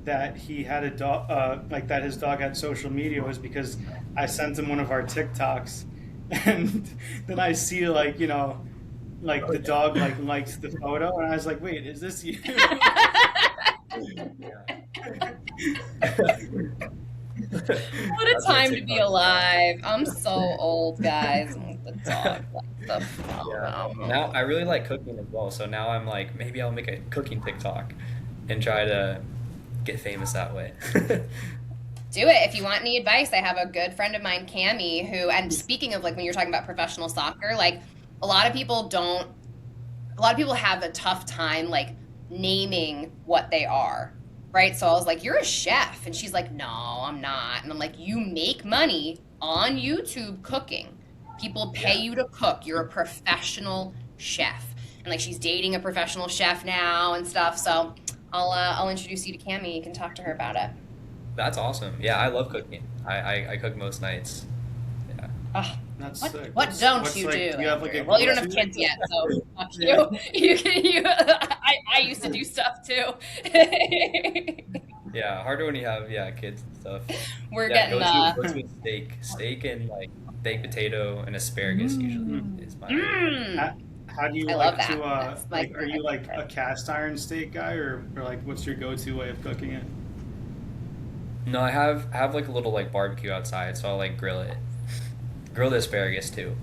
Speaker 1: that he had a dog, like that his dog had social media, was because I sent him one of our TikToks, and then I see like the dog likes the photo, and I was like, wait, is this you?
Speaker 3: What a time to be alive. I'm so old, guys. The dog likes the photo.
Speaker 2: Yeah. Now I really like cooking as well, so now I'm like, maybe I'll make a cooking TikTok and try to get famous that way.
Speaker 3: Do it. If you want any advice, I have a good friend of mine, Cami, who, and speaking of like when you're talking about professional soccer, like a lot of people have a tough time like naming what they are, right? So I was like, you're a chef. And she's like, no, I'm not. And I'm like, you make money on YouTube cooking. People pay you to cook. You're a professional chef. And like she's dating a professional chef now and stuff. So I'll introduce you to Cami. You can talk to her about it.
Speaker 2: That's awesome. Yeah, I love cooking. I cook most nights. Yeah.
Speaker 3: Oh,
Speaker 1: That's
Speaker 3: what
Speaker 1: sick.
Speaker 3: what don't
Speaker 1: What's
Speaker 3: you
Speaker 1: like,
Speaker 3: do?
Speaker 1: do you have like a
Speaker 3: Well, you don't have
Speaker 1: go-to?
Speaker 3: kids yet, so fuck
Speaker 1: Yeah.
Speaker 3: you. I used to do stuff too.
Speaker 2: Yeah, harder when you have kids and stuff.
Speaker 3: We're
Speaker 2: Yeah,
Speaker 3: getting
Speaker 2: go to a steak and like baked potato and asparagus usually is my
Speaker 1: How do you
Speaker 3: I
Speaker 1: like
Speaker 3: love that.
Speaker 1: to
Speaker 3: That's my
Speaker 1: like? Are you like
Speaker 3: favorite.
Speaker 1: a cast iron steak guy, or like what's your go-to way of cooking it?
Speaker 2: No, I have like a little like barbecue outside, so I'll like grill it. Grill the asparagus too.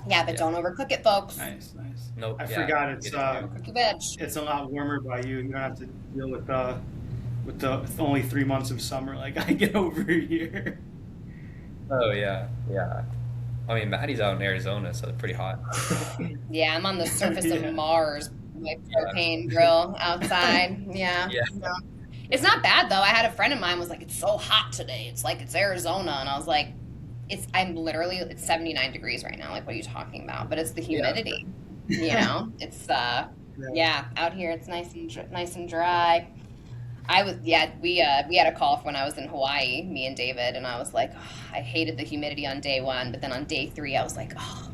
Speaker 3: Yeah, but don't overcook it, folks.
Speaker 1: Nice.
Speaker 2: Nope.
Speaker 1: I
Speaker 2: yeah,
Speaker 1: forgot it's
Speaker 2: get it.
Speaker 3: Cook your bitch.
Speaker 1: it's a lot warmer by you. You don't have to deal with the only 3 months of summer like I get over here.
Speaker 2: Oh yeah. I mean, Maddie's out in Arizona, so it's pretty hot.
Speaker 3: Yeah, I'm on the surface
Speaker 1: Yeah.
Speaker 3: of Mars, my propane grill outside. Yeah.
Speaker 2: Yeah.
Speaker 3: No. It's not bad though. I had a friend of mine was like, "It's so hot today. It's like it's Arizona," and I was like, it's 79 degrees right now. Like, what are you talking about? But it's the humidity. It's yeah, out here it's nice and dry. We had a call when I was in Hawaii, me and David, and I was like, oh, I hated the humidity on day 1, but then on day 3 I was like, oh,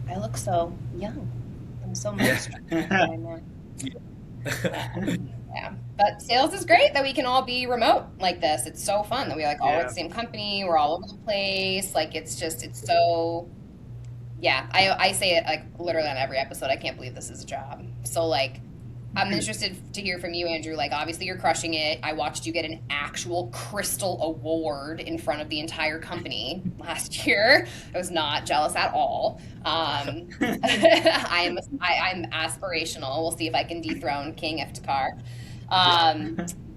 Speaker 3: I look so young. I'm so
Speaker 2: Yeah.
Speaker 3: moisturized right now. Yeah, but sales is great that we can all be remote like this. It's so fun that we like all work at
Speaker 1: Yeah.
Speaker 3: the same company. We're all over the place. Like it's so yeah. I say it like literally on every episode. I can't believe this is a job. So like I'm interested to hear from you, Andrew. Like, obviously, you're crushing it. I watched you get an actual Crystal Award in front of the entire company last year. I was not jealous at all. I'm aspirational. We'll see if I can dethrone King Iftikhar.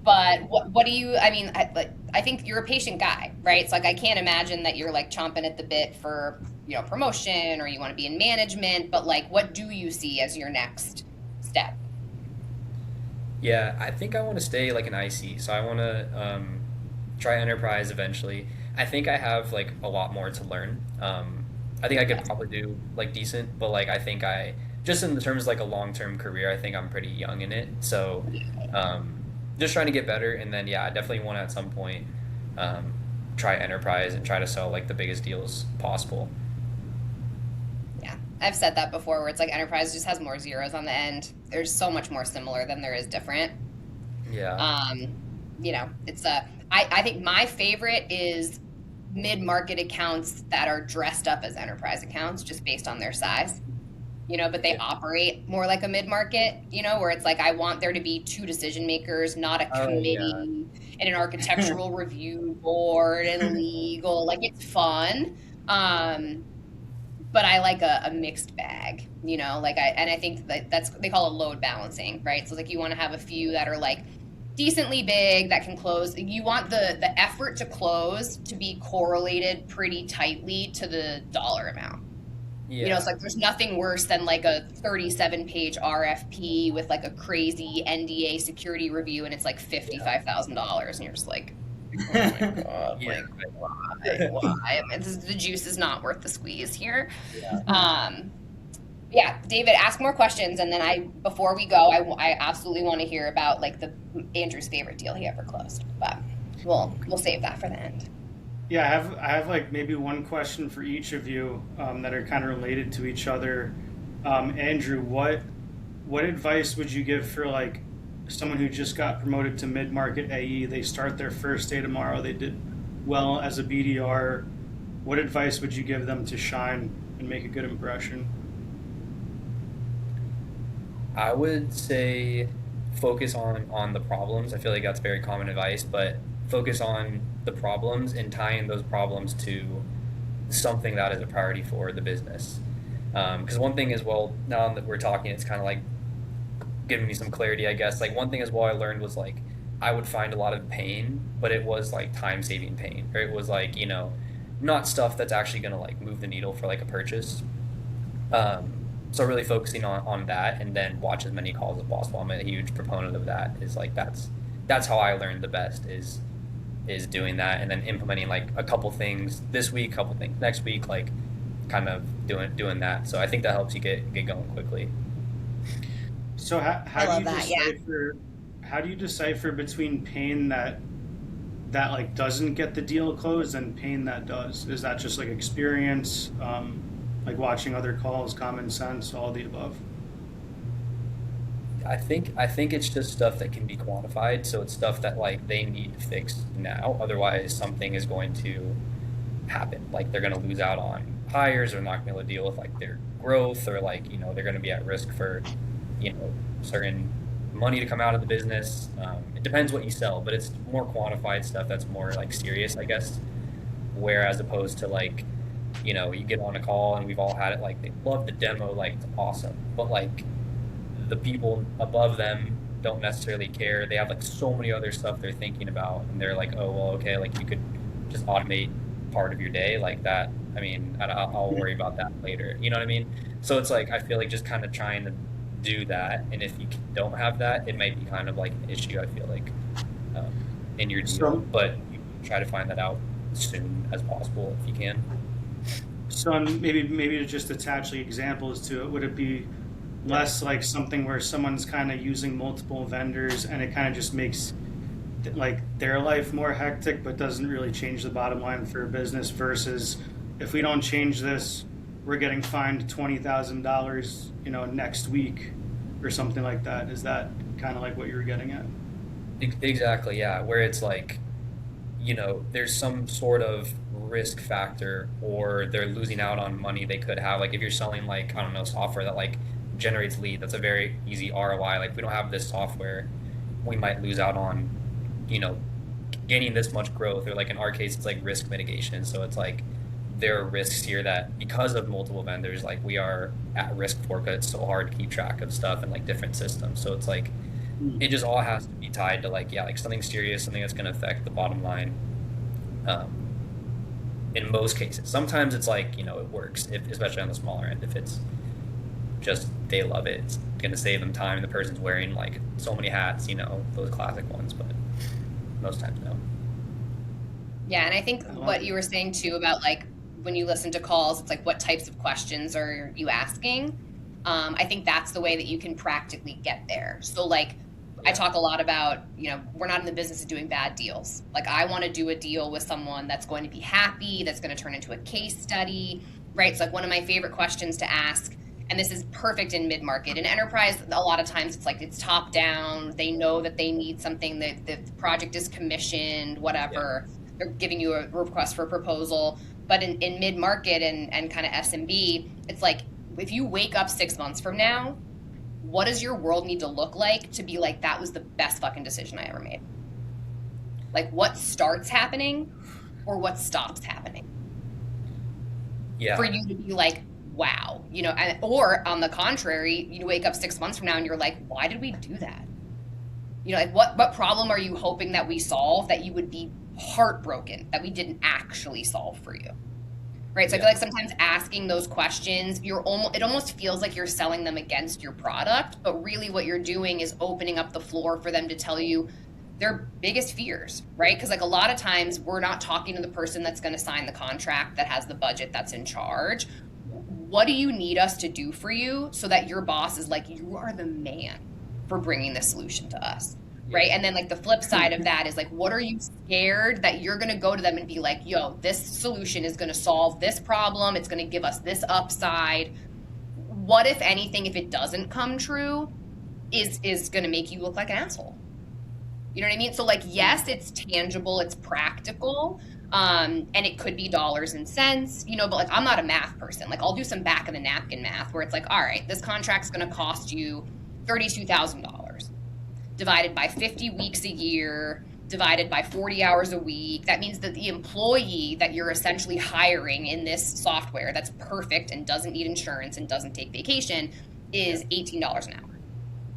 Speaker 3: But what do you? I mean, I think you're a patient guy, right? So like, I can't imagine that you're like chomping at the bit for promotion or you want to be in management. But like, what do you see as your next step?
Speaker 2: Yeah, I think I want to stay like an IC, so I want to try enterprise eventually. I think I have like a lot more to learn. I think I could probably do like decent, but like I think I just in the terms of like a long term career, I think I'm pretty young in it. So just trying to get better, and then yeah, I definitely want to at some point um, try enterprise and try to sell like the biggest deals possible.
Speaker 3: Yeah, I've said that before where it's like enterprise just has more zeros on the end. There's so much more similar than there is different.
Speaker 2: Yeah.
Speaker 3: Um, it's I think my favorite is mid-market accounts that are dressed up as enterprise accounts just based on their size. But they operate more like a mid-market, where it's like I want there to be two decision makers, not a
Speaker 2: Oh yeah.
Speaker 3: committee and an architectural review board and legal. Like it's fun. But I like a mixed bag, I think that's they call it load balancing, right? So like you want to have a few that are like decently big that can close. You want the effort to close to be correlated pretty tightly to the dollar amount. It's
Speaker 2: Yeah.
Speaker 3: like there's nothing worse than like a 37-page RFP with like a crazy NDA security review and it's like $55,000 and you're just like, oh my God,
Speaker 2: Yeah.
Speaker 3: like why? I mean, the juice is not worth the squeeze here.
Speaker 2: Yeah.
Speaker 3: Yeah, David, ask more questions, and then before we go, I absolutely want to hear about like the Andrew's favorite deal he ever closed, but we'll save that for the end.
Speaker 1: Yeah, I have like maybe one question for each of you that are kind of related to each other. Andrew, what advice would you give for like someone who just got promoted to mid-market AE? They start their first day tomorrow. They did well as a BDR. What advice would you give them to shine and make a good impression?
Speaker 2: I would say focus on the problems. I feel like that's very common advice, but focus on the problems and tying those problems to something that is a priority for the business. Because one thing is, well, now that we're talking, it's kind of like giving me some clarity, I guess. Like one thing as well I learned was like I would find a lot of pain, but it was like time saving pain, or it was like not stuff that's actually gonna like move the needle for like a purchase. Um, so really focusing on that, and then watch as many calls as possible. I'm a huge proponent of that. Is like that's how I learned the best is doing that, and then implementing like a couple things this week, couple things next week, like kind of doing that. So I think that helps you get going quickly.
Speaker 1: So
Speaker 3: I
Speaker 1: how do
Speaker 3: love
Speaker 1: you
Speaker 3: that. Yeah.
Speaker 1: decipher between pain that like doesn't get the deal closed and pain that does? Is that just like experience, like watching other calls, common sense, all the above?
Speaker 2: I think it's just stuff that can be quantified. So it's stuff that like they need to fix now. Otherwise, something is going to happen. Like they're going to lose out on hires, or not going to be able to deal with like their growth, or like they're going to be at risk for certain money to come out of the business. It depends what you sell, but it's more quantified stuff that's more like serious, I guess. Where as opposed to like you get on a call and we've all had it, like they love the demo, like it's awesome, but like the people above them don't necessarily care. They have like so many other stuff they're thinking about, and they're like, oh well, okay, like you could just automate part of your day like that. I mean, I'll worry about that later. You know what I mean? So it's like I feel like just kind of trying to do that, and if you don't have that, it might be kind of like an issue. I feel like um, in your deal,
Speaker 1: So
Speaker 2: but you try to find that out as soon as possible if you can.
Speaker 1: So maybe to just attach like examples to it, would it be less like something where someone's kind of using multiple vendors and it kind of just makes like their life more hectic but doesn't really change the bottom line for a business, versus if we don't change this, we're getting fined $20,000, next week or something like that. Is that kind of like what you were getting at?
Speaker 2: Exactly, yeah. Where it's like, there's some sort of risk factor, or they're losing out on money they could have. Like if you're selling, like, I don't know, software that like generates lead, that's a very easy ROI. Like, if we don't have this software, we might lose out on, you know, gaining this much growth. Or like in our case, it's like risk mitigation. So it's like there are risks here that because of multiple vendors, like we are at risk for, because it's so hard to keep track of stuff and like different systems. So it's like it just all has to be tied to like, yeah, like something serious, something that's going to affect the bottom line. Um, in most cases, sometimes it's like, it works, especially on the smaller end. If it's just they love it, it's going to save them time. The person's wearing like so many hats, those classic ones, but most times no.
Speaker 3: Yeah, and I think what you were saying too about like when you listen to calls, it's like what types of questions are you asking? I think that's the way that you can practically get there. So like I talk a lot about, we're not in the business of doing bad deals. Like I want to do a deal with someone that's going to be happy, that's going to turn into a case study, right? So like one of my favorite questions to ask, and this is perfect in mid-market. In enterprise, a lot of times it's like it's top down. They know that they need something, that the project is commissioned, whatever. Yeah. They're giving you a request for a proposal. But in mid-market and kind of SMB, it's like if you wake up 6 months from now, what does your world need to look like to be like, that was the best fucking decision I ever made? Like what starts happening or what stops happening?
Speaker 2: Yeah.
Speaker 3: For you to be like, wow, or on the contrary, you wake up 6 months from now and you're like, why did we do that? Like what problem are you hoping that we solve that you would be heartbroken that we didn't actually solve for you? Right. So I feel like sometimes asking those questions, it almost feels like you're selling them against your product, but really what you're doing is opening up the floor for them to tell you their biggest fears, right? Because like a lot of times we're not talking to the person that's going to sign the contract, that has the budget, that's in charge. What do you need us to do for you so that your boss is like, you are the man for bringing this solution to us? Right. And then like the flip side of that is like, what are you scared that you're going to go to them and be like, yo, this solution is going to solve this problem. It's going to give us this upside. What, if anything, if it doesn't come true, is going to make you look like an asshole? You know what I mean? So like, yes, it's tangible, it's practical. And it could be dollars and cents, but like, I'm not a math person. Like I'll do some back of the napkin math where it's like, all right, this contract's going to cost you $32,000. Divided by 50 weeks a year, divided by 40 hours a week. That means that the employee that you're essentially hiring in this software that's perfect and doesn't need insurance and doesn't take vacation is $18 an hour.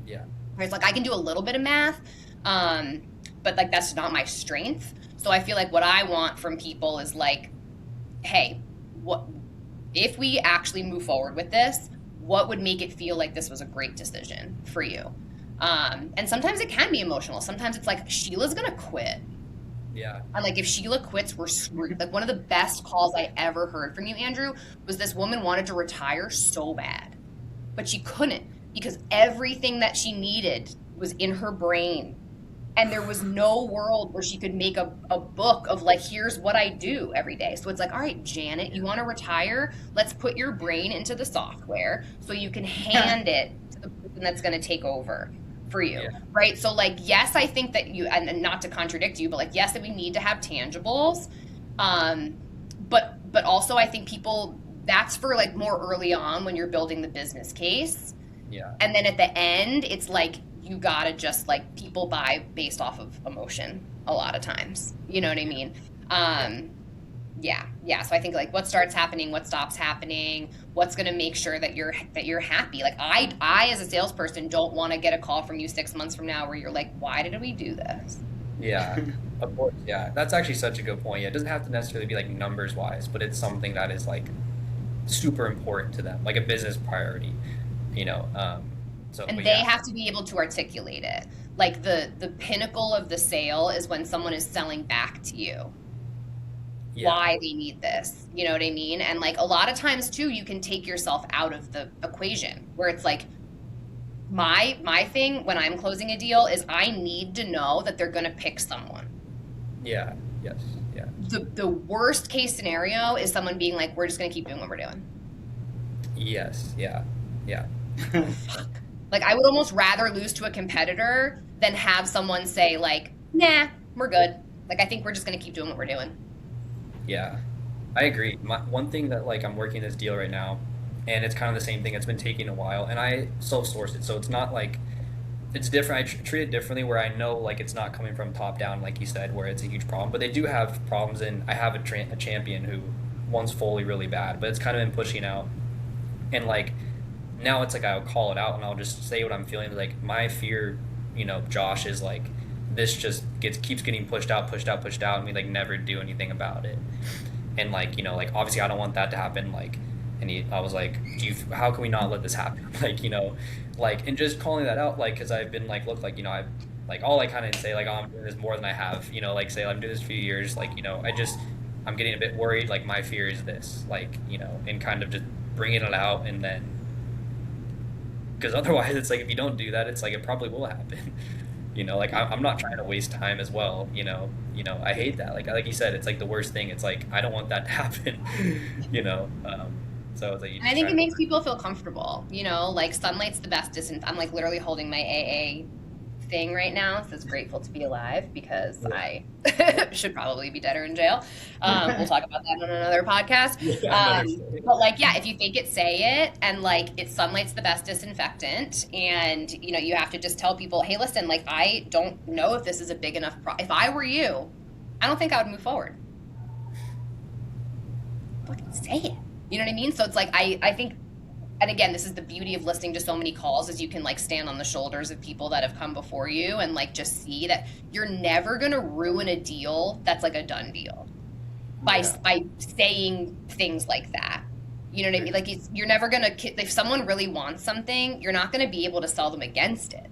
Speaker 2: Yeah.
Speaker 3: It's like I can do a little bit of math, but like that's not my strength. So I feel like what I want from people is like, hey, what if we actually move forward with this? What would make it feel like this was a great decision for you? And sometimes it can be emotional. Sometimes it's like, Sheila's gonna quit.
Speaker 2: Yeah.
Speaker 3: And like, if Sheila quits, we're screwed. Like one of the best calls I ever heard from you, Andrew, was this woman wanted to retire so bad, but she couldn't because everything that she needed was in her brain. And there was no world where she could make a book of like, here's what I do every day. So it's like, all right, Janet, you want to retire? Let's put your brain into the software so you can hand it to the person that's going to take over for you, right? So like, yes, I think that you, and not to contradict you, but like, yes, that we need to have tangibles. But also I think people, that's for like more early on when you're building the business case.
Speaker 2: Yeah. And
Speaker 3: then at the end, it's like, you gotta just like, people buy based off of emotion a lot of times. You know what I mean? Yeah. So I think like what starts happening, what stops happening, what's gonna make sure that you're happy. Like I as a salesperson don't want to get a call from you 6 months from now where you're like, why did we do this?
Speaker 2: Yeah, of course. Yeah, that's actually such a good point. Yeah, it doesn't have to necessarily be like numbers wise, but it's something that is like super important to them, like a business priority.
Speaker 3: And they have to be able to articulate it. Like the pinnacle of the sale is when someone is selling back to you why they need this. You know what I mean? And like a lot of times too, you can take yourself out of the equation where it's like, my thing when I'm closing a deal is I need to know that they're going to pick someone.
Speaker 2: Yeah. Yes. Yeah.
Speaker 3: The worst case scenario is someone being like, we're just going to keep doing what we're doing.
Speaker 2: Yes. Yeah. Yeah.
Speaker 3: Like, I would almost rather lose to a competitor than have someone say, like, nah, we're good. Like, I think we're just going to keep doing what we're doing.
Speaker 2: Yeah. I agree. One thing that like I'm working this deal right now, and it's kind of the same thing. It's been taking a while, and I self-sourced it, so it's not like it's different. I treat it differently where I know like it's not coming from top down, like you said, where it's a huge problem. But they do have problems, and I have a champion who wants Foley really bad, but it's kind of been pushing out, and like now it's like I'll call it out and I'll just say what I'm feeling. Like my fear, Josh, is like this just keeps getting pushed out, pushed out, pushed out, and we like never do anything about it. And like like obviously I don't want that to happen. Like, I was like, how can we not let this happen? Like like, and just calling that out, like, because I've been like, look, like I like all I kind of say like, oh, I'm doing this more than I have. Like say I'm doing this a few years. Like I'm getting a bit worried. Like my fear is this. Like and kind of just bringing it out, and then because otherwise it's like if you don't do that, it's like it probably will happen. Like I'm not trying to waste time as well. I hate that. Like you said, it's like the worst thing. It's like I don't want that to happen. So it's like
Speaker 3: And I think it makes people feel comfortable. Like sunlight's the best distance. I'm like literally holding my AA thing right now. It says grateful to be alive because I should probably be dead or in jail. We'll talk about that on another podcast. But like, yeah, if you think it, say it. And like, it's sunlight's the best disinfectant. And you have to just tell people, hey, listen, like, I don't know if this is a big enough if I were you, I don't think I would move forward. Fucking say it. You know what I mean? So it's like, I think, and again, this is the beauty of listening to so many calls, is you can like stand on the shoulders of people that have come before you and like just see that you're never going to ruin a deal that's like a done deal by saying things like that. You know what I mean? Like you're never going to, if someone really wants something, you're not going to be able to sell them against it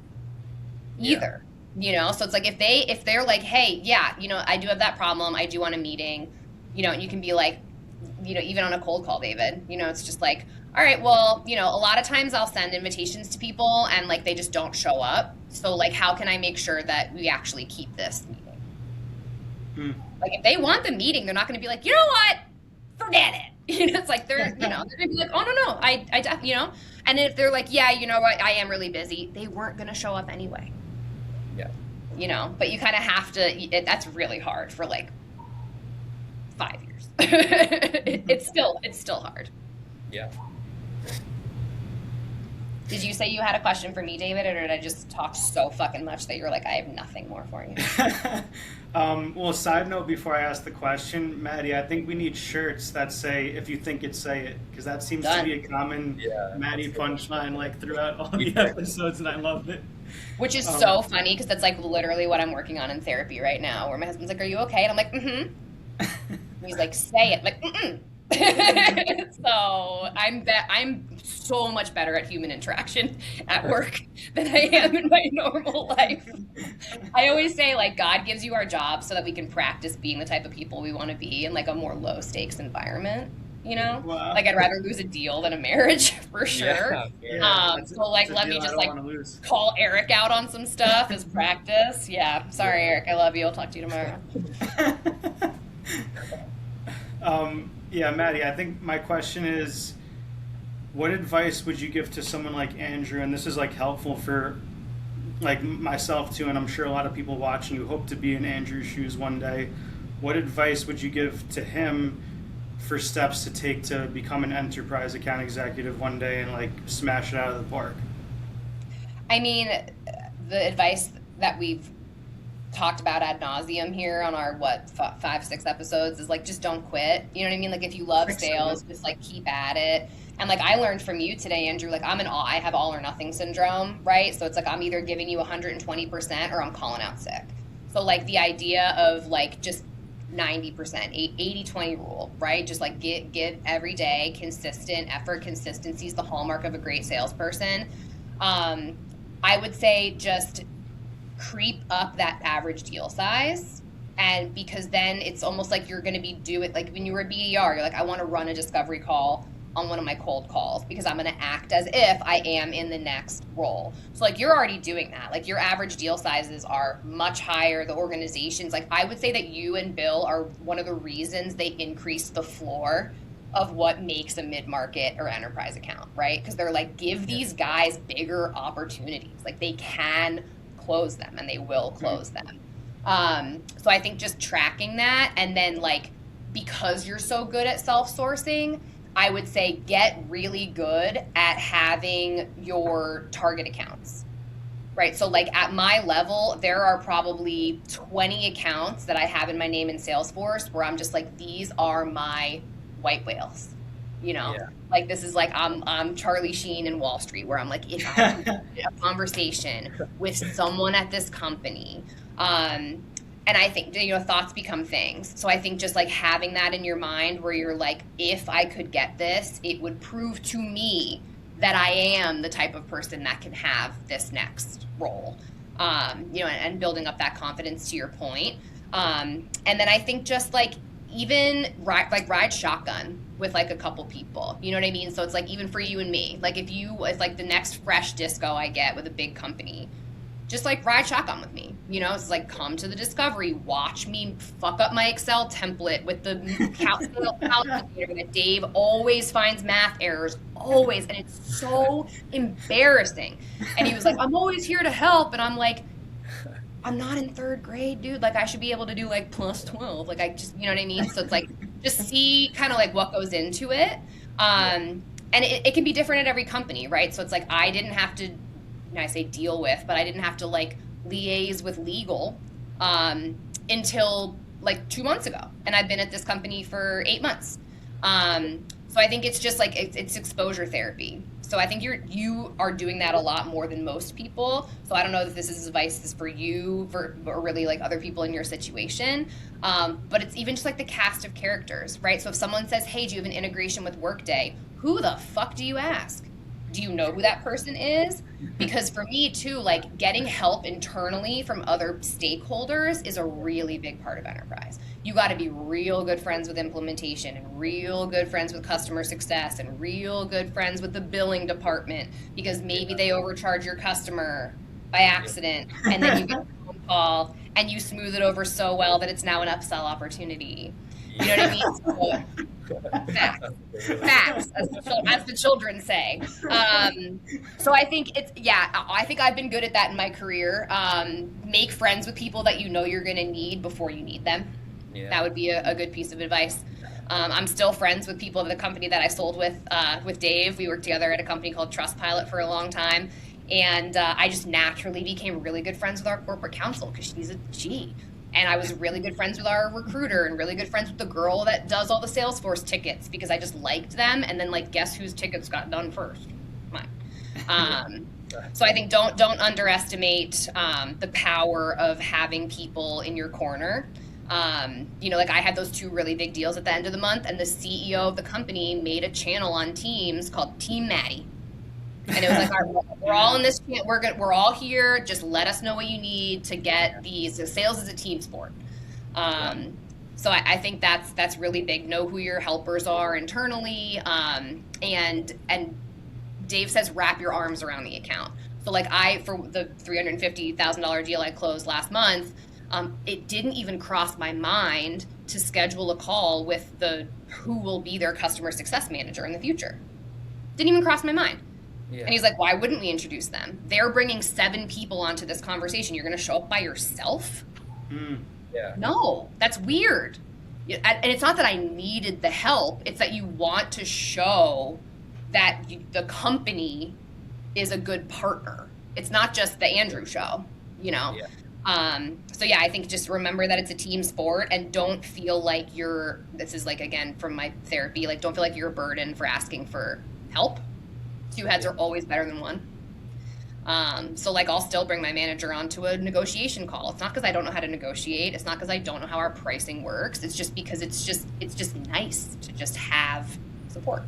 Speaker 3: either. So it's like if they're like, hey, yeah, I do have that problem. I do want a meeting, and you can be like, even on a cold call, David, it's just like, all right, well, a lot of times I'll send invitations to people and like they just don't show up. So like, how can I make sure that we actually keep this meeting? Like if they want the meeting, they're not going to be like, you know what, forget it. It's like they're they're going to be like, oh no, I and if they're like, yeah, you know what, I am really busy, they weren't going to show up anyway.
Speaker 2: Yeah.
Speaker 3: But you kind of have to. That's really hard for like 5 years. It's still hard.
Speaker 2: Yeah.
Speaker 3: Did you say you had a question for me, David, or did I just talk so fucking much that you're like, I have nothing more for you?
Speaker 1: Well, side note before I ask the question, Maddie, I think we need shirts that say, if you think it, say it. Because that seems to be a common Maddie punchline like throughout all the episodes, and I love it.
Speaker 3: Which is so funny, because that's like literally what I'm working on in therapy right now, where my husband's like, are you okay? And I'm like, mm-hmm. And he's like, say it. I'm like, mm-mm. So I'm so much better at human interaction at work than I am in my normal life. I always say like God gives you our jobs so that we can practice being the type of people we want to be in like a more low stakes environment.
Speaker 1: Wow.
Speaker 3: Like I'd rather lose a deal than a marriage for sure. So like let me just like call Eric out on some stuff as practice. Yeah, sorry Eric, I love you. I'll talk to you tomorrow.
Speaker 1: Yeah, Maddie, I think my question is, what advice would you give to someone like Andrew? And this is like helpful for like myself too, and I'm sure a lot of people watching who hope to be in Andrew's shoes one day. What advice would you give to him for steps to take to become an enterprise account executive one day and like smash it out of the park?
Speaker 3: I mean, the advice that we've talked about ad nauseum here on our 5-6 episodes is like, just don't quit. You know what I mean? Like if you love sales, just like keep at it. And like I learned from you today, Andrew, like I have all or nothing syndrome, right? So it's like I'm either giving you 120% or I'm calling out sick. So like the idea of like just 90%, 80-20 rule, right? Just like give every day, consistent effort. Consistency is the hallmark of a great salesperson. I would say just creep up that average deal size, and because then it's almost like you're going to be like when you were a BDR, you're like, I want to run a discovery call on one of my cold calls because I'm going to act as if I am in the next role. So like you're already doing that. Like your average deal sizes are much higher. The organizations, like I would say that you and Bill are one of the reasons they increased the floor of what makes a mid-market or enterprise account, right? Because they're like, give these guys bigger opportunities. Like they can close them and they will close them. So I think just tracking that, and then like, because you're so good at self-sourcing, I would say get really good at having your target accounts, right? So like at my level, there are probably 20 accounts that I have in my name in Salesforce where I'm just like, these are my white whales, you know?
Speaker 2: Yeah.
Speaker 3: Like this is like, I'm Charlie Sheen in Wall Street, where I'm like, if I can get a conversation with someone at this company, and I think, you know, thoughts become things. So I think just like having that in your mind where you're like, if I could get this, it would prove to me that I am the type of person that can have this next role, you know, and building up that confidence to your point. And then I think just like even ride shotgun with like a couple people, you know what I mean? So it's like, even for you and me, like it's like the next fresh disco I get with a big company, just like ride shotgun with me, you know? It's like, come to the discovery, watch me fuck up my Excel template with the calculator that Dave always finds math errors, always, and it's so embarrassing. And he was like, I'm always here to help, and I'm like, I'm not in third grade, dude. Like, I should be able to do like plus 12. Like, I just, you know what I mean? So it's like, just see kind of like what goes into it. And it can be different at every company, right? So it's like, I didn't have to, I say deal with, but I didn't have to like liaise with legal until like 2 months ago. And I've been at this company for 8 months. So I think it's just like, it's exposure therapy. So I think you are doing that a lot more than most people. So I don't know if this is advice for you or really like other people in your situation. But it's even just like the cast of characters, right? So if someone says, hey, do you have an integration with Workday? Who the fuck do you ask? Do you know who that person is? Because for me too, like getting help internally from other stakeholders is a really big part of enterprise. You got to be real good friends with implementation and real good friends with customer success and real good friends with the billing department, because maybe they overcharge your customer by accident and then you get a phone call and you smooth it over so well that it's now an upsell opportunity. You know what I mean? So, facts, as the children say. So I think I think I've been good at that in my career. Make friends with people that you know you're going to need before you need them. Yeah. That would be a good piece of advice. I'm still friends with people at the company that I sold with Dave. We worked together at a company called Trustpilot for a long time. And I just naturally became really good friends with our corporate counsel because she's a G. And I was really good friends with our recruiter and really good friends with the girl that does all the Salesforce tickets because I just liked them. And then like, guess whose tickets got done first? Mine. So I think don't underestimate the power of having people in your corner. You know, like I had those 2 really big deals at the end of the month, and the CEO of the company made a channel on Teams called Team Maddie. And it was like, all right, we're all in this, we're all here. Just let us know what you need to get these. So sales is a team sport. So I think that's really big. Know who your helpers are internally. And Dave says, wrap your arms around the account. So like for the $350,000 deal I closed last month, it didn't even cross my mind to schedule a call with who will be their customer success manager in the future. Didn't even cross my mind. Yeah. And he's like, why wouldn't we introduce them? They're bringing 7 people onto this conversation. You're going to show up by yourself? Yeah. No, that's weird. And it's not that I needed the help. It's that you want to show that the company is a good partner. It's not just the Andrew show, you know? Yeah. So yeah, I think just remember that it's a team sport, and don't feel like this is like, again, from my therapy, like don't feel like you're a burden for asking for help. 2 heads are always better than 1. So like I'll still bring my manager onto a negotiation call. It's not because I don't know how to negotiate. It's not because I don't know how our pricing works. It's just because it's just nice to just have support.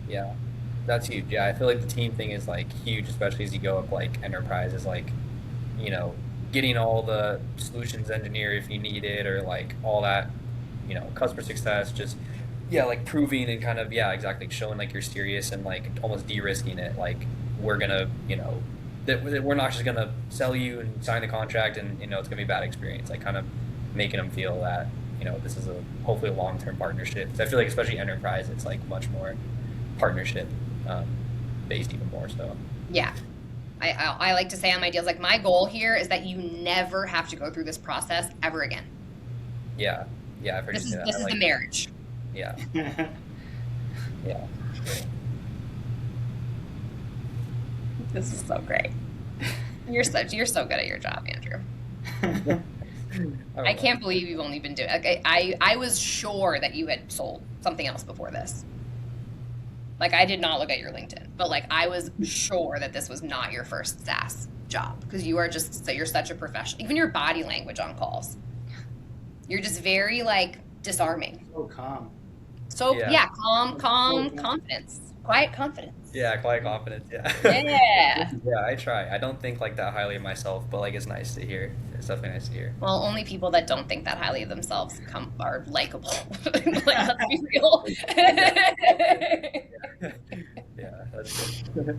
Speaker 2: Yeah, that's huge. Yeah, I feel like the team thing is like huge, especially as you go up like enterprise, is like, you know, getting all the solutions engineer if you need it, or like all that, you know, customer success, just like proving and kind of exactly showing like you're serious and like almost de-risking it. Like we're gonna, you know, that we're not just gonna sell you and sign the contract and, you know, it's gonna be a bad experience. Like kind of making them feel this is hopefully a long-term partnership. 'Cause I feel like especially enterprise, it's like much more partnership based even more so.
Speaker 3: Yeah. I like to say on my deals, like my goal here is that you never have to go through this process ever again.
Speaker 2: Yeah, I've heard you say that.
Speaker 3: This is the marriage.
Speaker 2: Yeah, yeah.
Speaker 3: This is so great. You're so good at your job, Andrew. I can't believe you've only been doing. Like, I was sure that you had sold something else before this. Like I did not look at your LinkedIn, but like I was sure that this was not your first SaaS job because you're such a professional. Even your body language on calls, you're just very like disarming.
Speaker 1: So calm.
Speaker 3: So
Speaker 2: Yeah.
Speaker 3: calm, confidence, quiet confidence.
Speaker 2: Yeah, quiet confidence. Yeah.
Speaker 3: Yeah.
Speaker 2: Yeah, I try. I don't think like that highly of myself, but like it's nice to hear. It's definitely nice to hear.
Speaker 3: Well, only people that don't think that highly of themselves are likable. Like, let's be real.
Speaker 2: Yeah, that's good.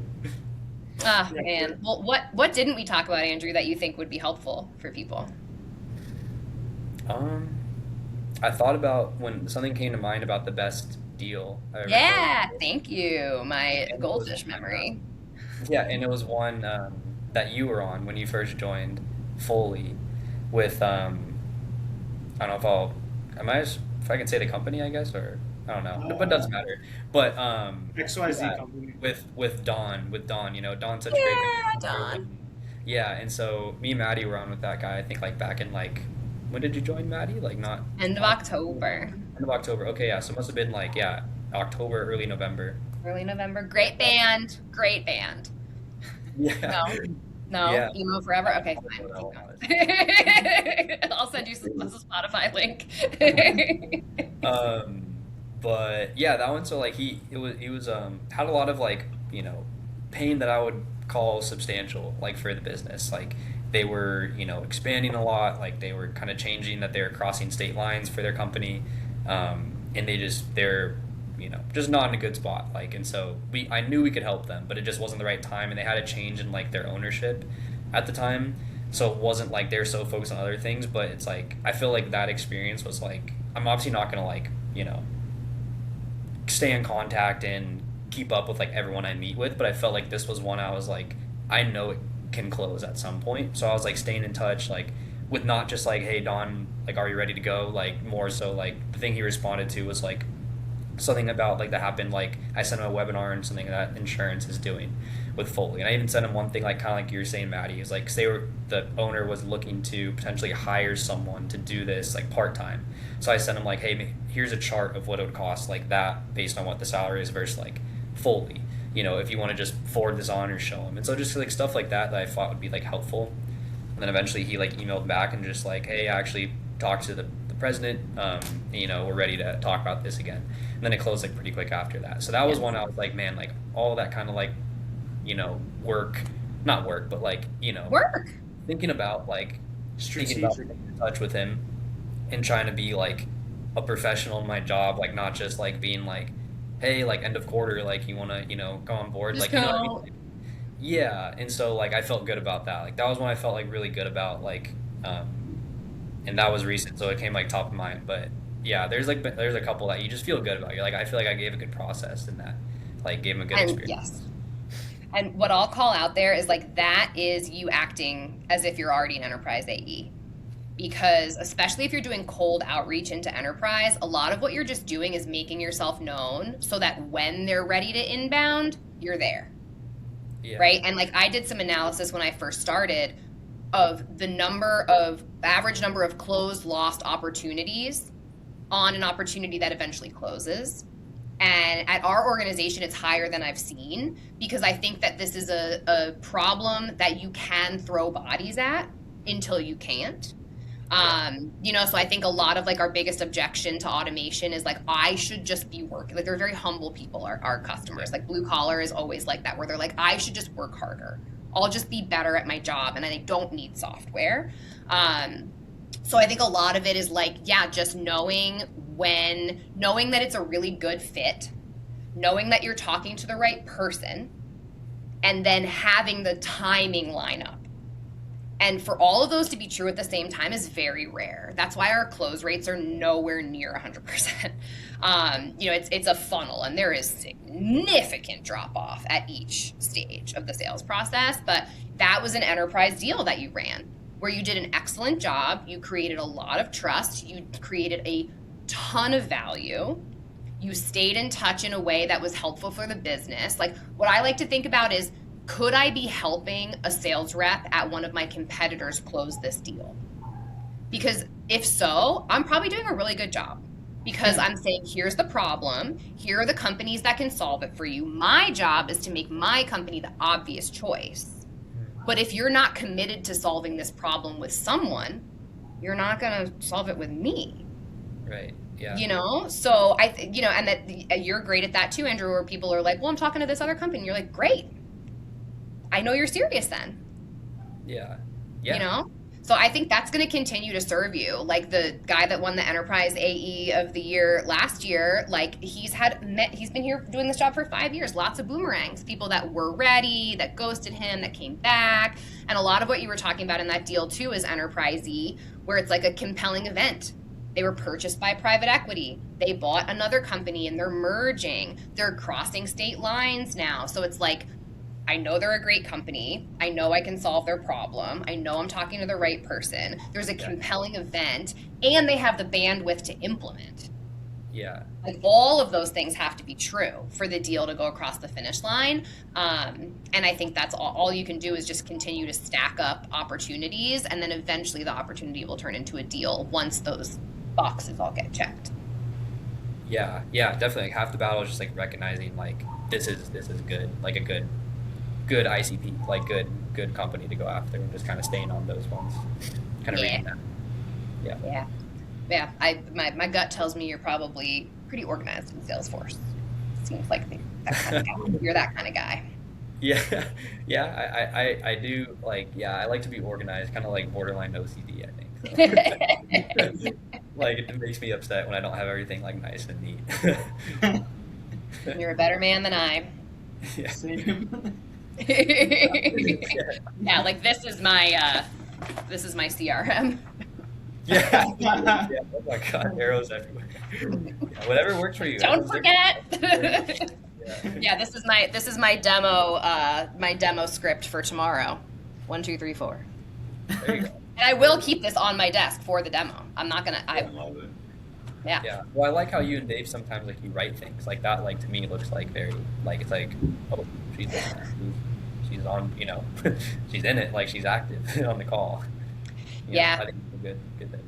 Speaker 3: Ah, man. Well, what didn't we talk about, Andrew, that you think would be helpful for people?
Speaker 2: I thought about when something came to mind about the best deal I ever
Speaker 3: Yeah,
Speaker 2: closed.
Speaker 3: thank you. My
Speaker 2: And it was,
Speaker 3: goldfish memory.
Speaker 2: yeah, and it was one that you were on when you first joined fully with I don't know if I can say the company, I guess, or I don't know, but it doesn't matter. But
Speaker 1: XYZ
Speaker 2: yeah,
Speaker 1: company.
Speaker 2: with Don, Don's such a great
Speaker 3: Yeah,
Speaker 2: communicator.
Speaker 3: Don.
Speaker 2: Yeah, and so me and Maddie were on with that guy. I think like back in like when did you join, Maddie? Like not
Speaker 3: End of October.
Speaker 2: end of October. Okay, yeah, so it must have been like October, early November.
Speaker 3: Early November. Great band. Great band.
Speaker 2: Yeah.
Speaker 3: No?
Speaker 2: Yeah.
Speaker 3: Emo forever? Okay,
Speaker 2: I
Speaker 3: fine.
Speaker 2: don't know what
Speaker 3: Keep
Speaker 2: it
Speaker 3: going. I'll send you the Spotify link.
Speaker 2: But yeah, that one. So like he was had a lot of like pain that I would call substantial like for the business. Like they were expanding a lot. Like they were kind of changing that they were crossing state lines for their company, and they're just not in a good spot. Like and so I knew we could help them, but it just wasn't the right time, and they had a change in like their ownership at the time. So it wasn't like they're so focused on other things, but it's like I feel like that experience was like I'm obviously not gonna like stay in contact and keep up with like everyone I meet with, but I felt like this was one I was like I know it can close at some point. So I was like staying in touch like with not just like, hey Don, like are you ready to go? Like more so like the thing he responded to was like something about like that happened, like I sent him a webinar and something that insurance is doing with Foley. And I even sent him one thing like kind of like you were saying, Maddie, is like the owner was looking to potentially hire someone to do this like part-time. So I sent him like, hey, here's a chart of what it would cost like that based on what the salary is versus like Foley, if you want to just forward this on or show him. And so just like stuff like that I thought would be like helpful. And then eventually he like emailed back and just like, hey, I actually talked to the president, we're ready to talk about this again. And then it closed like pretty quick after that. So that was one I was like, man, like all that kind of like not work, but like
Speaker 3: Work.
Speaker 2: thinking about like thinking about
Speaker 1: Strategic.
Speaker 2: staying in touch with him and trying to be like a professional in my job, like not just like being like, hey, like end of quarter, like you want to go on board,
Speaker 3: Just
Speaker 2: like you know what I mean?
Speaker 3: go.
Speaker 2: Like, yeah. And so like I felt good about that. Like that was when I felt like really good about like and that was recent, so it came like top of mind. But yeah, there's a couple that you just feel good about. You're like, I feel like I gave a good process in that, like gave him a good
Speaker 3: And
Speaker 2: experience.
Speaker 3: yes. And what I'll call out there is like that is you acting as if you're already an enterprise AE. Because especially if you're doing cold outreach into enterprise, a lot of what you're just doing is making yourself known so that when they're ready to inbound, you're there.
Speaker 2: Yeah.
Speaker 3: Right? And like I did some analysis when I first started of the average number of closed lost opportunities on an opportunity that eventually closes. And at our organization, it's higher than I've seen because I think that this is a problem that you can throw bodies at until you can't. So I think a lot of like our biggest objection to automation is like, I should just be working. Like they're very humble people, our customers. Like blue collar is always like that, where they're like, I should just work harder. I'll just be better at my job and I don't need software. So I think a lot of it is like, yeah, just knowing that it's a really good fit, knowing that you're talking to the right person, and then having the timing line up. And for all of those to be true at the same time is very rare. That's why our close rates are nowhere near 100%. It's a funnel, and there is significant drop off at each stage of the sales process. But that was an enterprise deal that you ran, where you did an excellent job. You created a lot of trust. You created a ton of value. You stayed in touch in a way that was helpful for the business. Like, what I like to think about is, could I be helping a sales rep at one of my competitors close this deal? Because if so, I'm probably doing a really good job, because I'm saying, here's the problem. Here are the companies that can solve it for you. My job is to make my company the obvious choice. But if you're not committed to solving this problem with someone, you're not going to solve it with me.
Speaker 2: Right. Yeah.
Speaker 3: So and that you're great at that too, Andrew, where people are like, well, I'm talking to this other company. You're like, great. I know you're serious then.
Speaker 2: Yeah.
Speaker 3: So I think that's going to continue to serve you. Like the guy that won the Enterprise AE of the year last year, like he's been here doing this job for 5 years. Lots of boomerangs, people that were ready, that ghosted him, that came back. And a lot of what you were talking about in that deal too is Enterprise-y, where it's like a compelling event. They were purchased by private equity. They bought another company and they're merging. They're crossing state lines now. So it's like, I know they're a great company. I know I can solve their problem. I know I'm talking to the right person. There's a compelling event, and they have the bandwidth to implement.
Speaker 2: Yeah.
Speaker 3: Like, all of those things have to be true for the deal to go across the finish line. And I think that's all you can do is just continue to stack up opportunities, and then eventually the opportunity will turn into a deal once those boxes all get checked.
Speaker 2: Yeah, definitely. Like, half the battle is just like recognizing like this is good, like a good ICP, like good company to go after, and just kind of staying on those ones, kind of reading that. Yeah. My gut tells me you're probably pretty organized in Salesforce. Seems like that kind of guy. You're that kind of guy. Yeah. I do, like, I like to be organized, kind of like borderline OCD, I think. So. Like, it makes me upset when I don't have everything like nice and neat.
Speaker 3: You're a better man than I.
Speaker 2: Yeah.
Speaker 3: Yeah, like this is my CRM.
Speaker 2: Yeah. Oh my God, arrows everywhere. Yeah, whatever works for you.
Speaker 3: Don't forget. Yeah, this is my demo script for tomorrow. 1, 2, 3, 4.
Speaker 2: There you go.
Speaker 3: And I will keep this on my desk for the demo. I'm not gonna.
Speaker 4: I love it.
Speaker 3: Yeah.
Speaker 2: Yeah. Well, I like how you and Dave sometimes like you write things like that. Like, to me, it looks like very like, it's like, oh, she's on, she's in it, like she's active on the call. I think it's a good thing.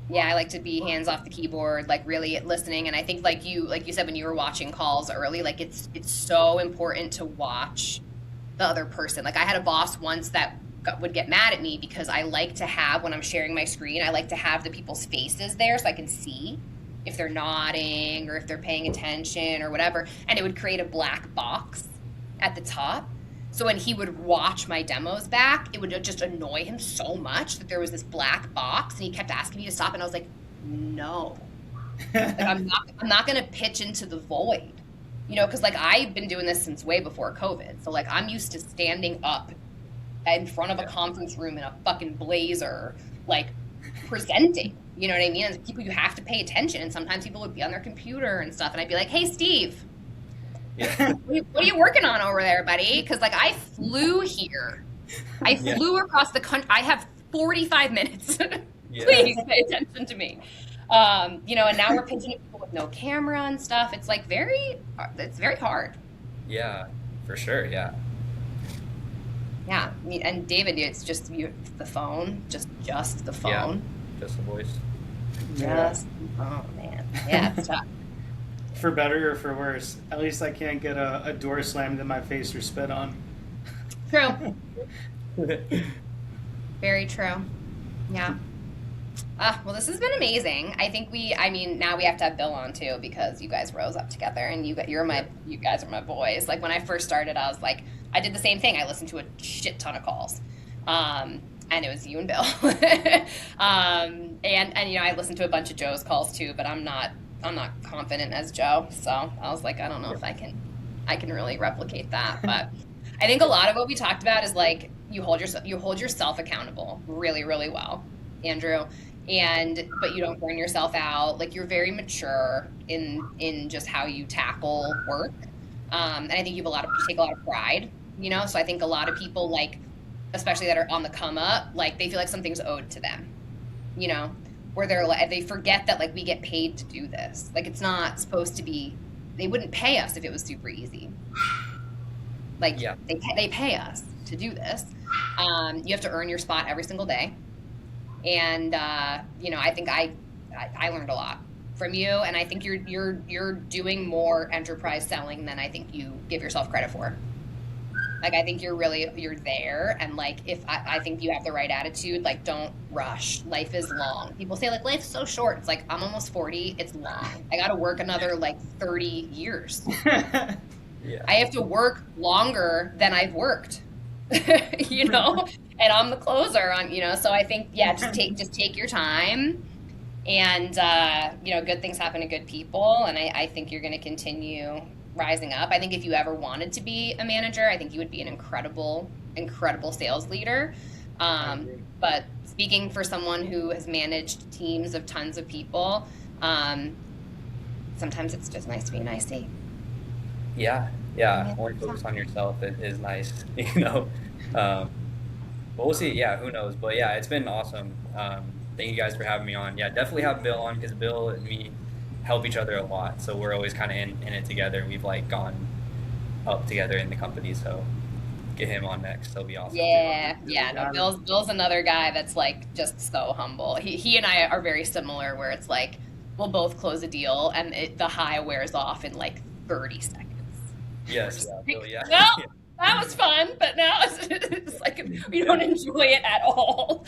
Speaker 3: Yeah, I like to be hands off the keyboard, like really listening. And I think like you said when you were watching calls early, like it's so important to watch the other person. Like, I had a boss once that would get mad at me because I like to have, when I'm sharing my screen, I like to have the people's faces there so I can see if they're nodding or if they're paying attention or whatever. And it would create a black box at the top. So when he would watch my demos back, it would just annoy him so much that there was this black box, and he kept asking me to stop. And I was like, no, like, I'm not going to pitch into the void, because like I've been doing this since way before COVID. So like I'm used to standing up in front of a conference room in a fucking blazer, like presenting, you know what I mean? And people, you have to pay attention. And sometimes people would be on their computer and stuff. And I'd be like, hey, Steve.
Speaker 2: Yeah.
Speaker 3: What are you working on over there, buddy? Because like I flew here. I flew across the country. I have 45 minutes. Please pay attention to me. And now we're pitching at people with no camera and stuff. It's like it's very hard.
Speaker 2: Yeah, for sure. Yeah.
Speaker 3: Yeah. And David, it's just the phone, just the phone.
Speaker 2: Yeah. Just the voice.
Speaker 3: Just the phone, man. Yeah, it's tough.
Speaker 1: For better or for worse, at least I can't get a door slammed in my face or spit on.
Speaker 3: True. Very true. Yeah. Well, this has been amazing. I think now we have to have Bill on too, because you guys rose up together, and you guys are my boys. Like, when I first started, I was like, I did the same thing. I listened to a shit ton of calls. And it was you and Bill. And I listened to a bunch of Joe's calls too, but I'm not confident as Joe. So I was like, I don't know if I can really replicate that. But I think a lot of what we talked about is like you hold yourself accountable really, really well, Andrew. But you don't burn yourself out. Like, you're very mature in just how you tackle work. And I think you take a lot of pride, so I think a lot of people, like, especially that are on the come up, like, they feel like something's owed to them, where they forget that, like, we get paid to do this. Like, it's not supposed to be, they wouldn't pay us if it was super easy. Like, yeah. They pay us to do this. You have to earn your spot every single day. And, I think I learned a lot from you, and I think you're doing more enterprise selling than I think you give yourself credit for. Like, I think you're there, and, like, if I think you have the right attitude, like, don't rush. Life is long. People say, like, life's so short. It's like, I'm almost 40. It's long. I got to work another, like, 30 years. Yeah. I have to work longer than I've worked, and I'm the closer so I think, yeah, just take your time, and, good things happen to good people. And I think you're going to continue rising up. I think if you ever wanted to be a manager, I think you would be an incredible sales leader. But speaking for someone who has managed teams of tons of people, sometimes it's just nice to be an IC.
Speaker 2: Yeah. More focus on yourself is nice, but we'll see. Yeah, who knows? But yeah, it's been awesome. Thank you guys for having me on. Yeah, definitely have Bill on, because Bill and me help each other a lot. So we're always kind of in it together. We've, like, gone up together in the company. So get him on next. That'll be awesome.
Speaker 3: Yeah. No, Bill's another guy that's, like, just so humble. He and I are very similar, where it's like we'll both close a deal and the high wears off in, like, 30 seconds.
Speaker 2: Yes. Bill, yeah.
Speaker 3: Well, that was fun, but now it's like we don't enjoy it at all.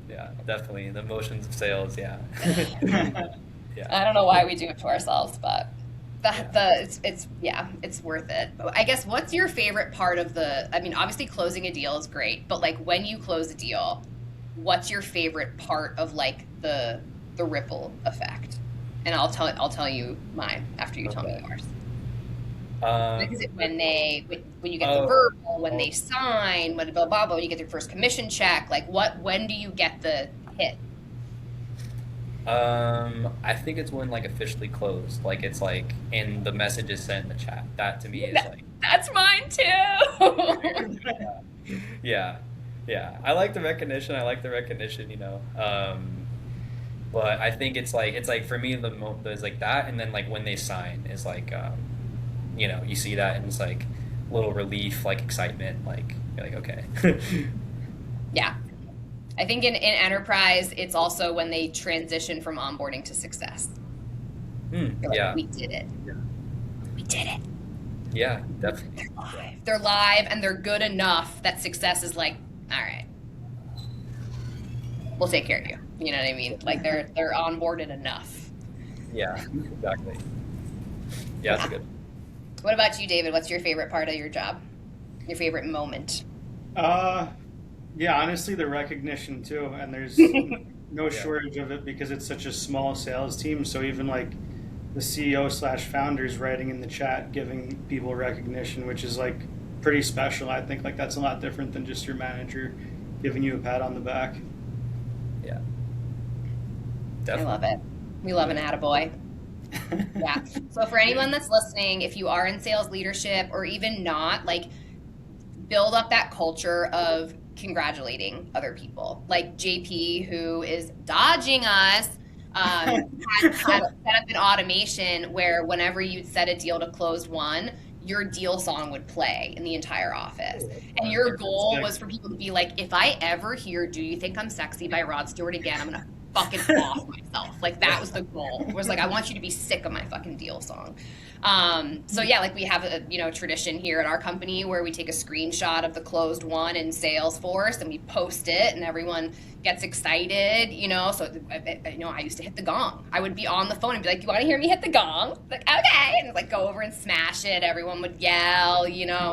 Speaker 2: Yeah, definitely. The emotions of sales, yeah. Yeah.
Speaker 3: I don't know why we do it to ourselves, but it's worth it. I guess, what's your favorite part of obviously closing a deal is great, but, like, when you close a deal, what's your favorite part of, like, the ripple effect? And I'll tell you mine after you tell me yours. Is it when you get the verbal, when they sign, when you get their first commission check? Like, when do you get the hit?
Speaker 2: I think it's when, like, officially closed. Like, it's like, and the message is sent in the chat. That to me is like.
Speaker 3: That's mine too.
Speaker 2: Yeah. I like the recognition. But I think it's like for me there's like that, and then, like, when they sign is like you see that, and it's like a little relief, like excitement, like you're like, okay.
Speaker 3: Yeah. I think in enterprise, it's also when they transition from onboarding to success.
Speaker 2: Like,
Speaker 3: we did it.
Speaker 2: Yeah.
Speaker 3: We did it.
Speaker 2: Yeah, definitely.
Speaker 3: They're live, and they're good enough that success is like, all right, we'll take care of you. You know what I mean? Like, they're onboarded enough.
Speaker 2: Yeah, exactly. Yeah, that's good.
Speaker 3: What about you, David? What's your favorite part of your job? Your favorite moment?
Speaker 1: Yeah, honestly, the recognition too, and there's no shortage of it, because it's such a small sales team. So even, like, the CEO/founders writing in the chat, giving people recognition, which is, like, pretty special. I think, like, that's a lot different than just your manager giving you a pat on the back.
Speaker 2: Yeah,
Speaker 3: definitely. I love it. We love an attaboy. Yeah. So for anyone that's listening, if you are in sales leadership, or even not, like, build up that culture of congratulating other people. Like JP, who is dodging us, had set up an automation where whenever you'd set a deal to closed one, your deal song would play in the entire office. And your goal was for people to be like, if I ever hear "Do You Think I'm Sexy" by Rod Stewart again, I'm gonna fucking off myself. Like, that was the goal. It was like, I want you to be sick of my fucking deal song. So yeah, like, we have a tradition here at our company where we take a screenshot of the closed one in Salesforce and we post it, and everyone gets excited, so I used to hit the gong. I would be on the phone and be like, "You want to hear me hit the gong?" Like, okay, and like go over and smash it. Everyone would yell,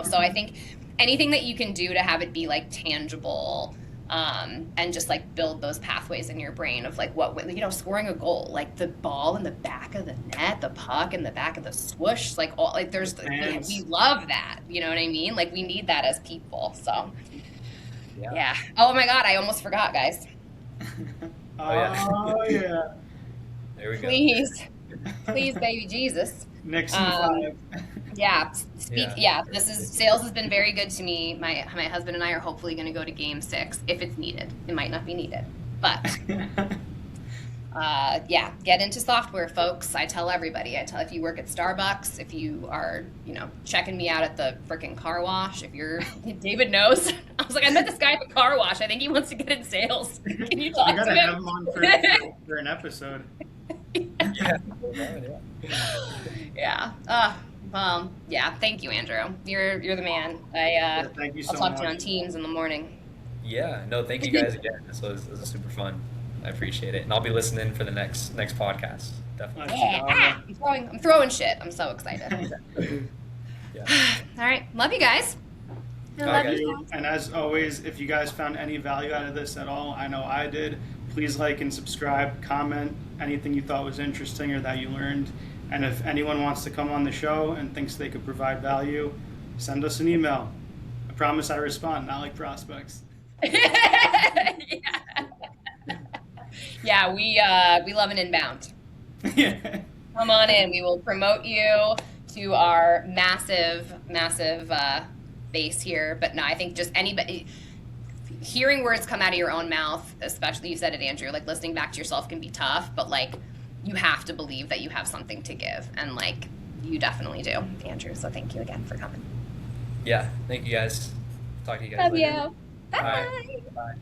Speaker 3: so I think anything that you can do to have it be, like, tangible, and just like build those pathways in your brain of like what, you know, scoring a goal, like the ball in the back of the net, the puck in the back of the swoosh, like all, like there's, we love that, you know what I mean? Like we need that as people. So yeah. Oh my God, I almost forgot, guys.
Speaker 1: Oh yeah.
Speaker 2: There we go.
Speaker 3: Please, baby Jesus.
Speaker 1: Next 5.
Speaker 3: Yeah. Sales has been very good to me. My husband and I are hopefully going to go to game 6 if it's needed. It might not be needed, but get into software, folks. I tell everybody. If you work at Starbucks, if you are, you know, checking me out at the freaking car wash, if you're David knows. I was like, I met this guy at the car wash. I think he wants to get in sales. Can you talk to him?
Speaker 1: Have him on for an episode. Thank
Speaker 3: you, Andrew. You're the man.
Speaker 1: Thank you so
Speaker 3: I'll talk
Speaker 1: much.
Speaker 3: to you on Teams in the morning.
Speaker 2: Yeah, no, thank you guys again. This was super fun. I appreciate it, and I'll be listening for the next podcast. Definitely.
Speaker 3: Yeah, I'm throwing shit. I'm so excited.
Speaker 2: Yeah.
Speaker 3: All right, love you guys.
Speaker 1: Love you. And as always, if you guys found any value out of this at all, I know I did. Please like and subscribe, comment anything you thought was interesting or that you learned. And if anyone wants to come on the show and thinks they could provide value, send us an email. I promise I respond, not like prospects.
Speaker 3: Yeah, we love an inbound. Come on in. We will promote you to our massive base here. But no, I think just anybody hearing words come out of your own mouth, especially you said it, Andrew, like listening back to yourself can be tough, but like you have to believe that you have something to give, and like you definitely do, Andrew. So thank you again for coming.
Speaker 2: Yeah, thank you guys. Talk to you guys later.
Speaker 3: Love you. Bye.
Speaker 2: Bye.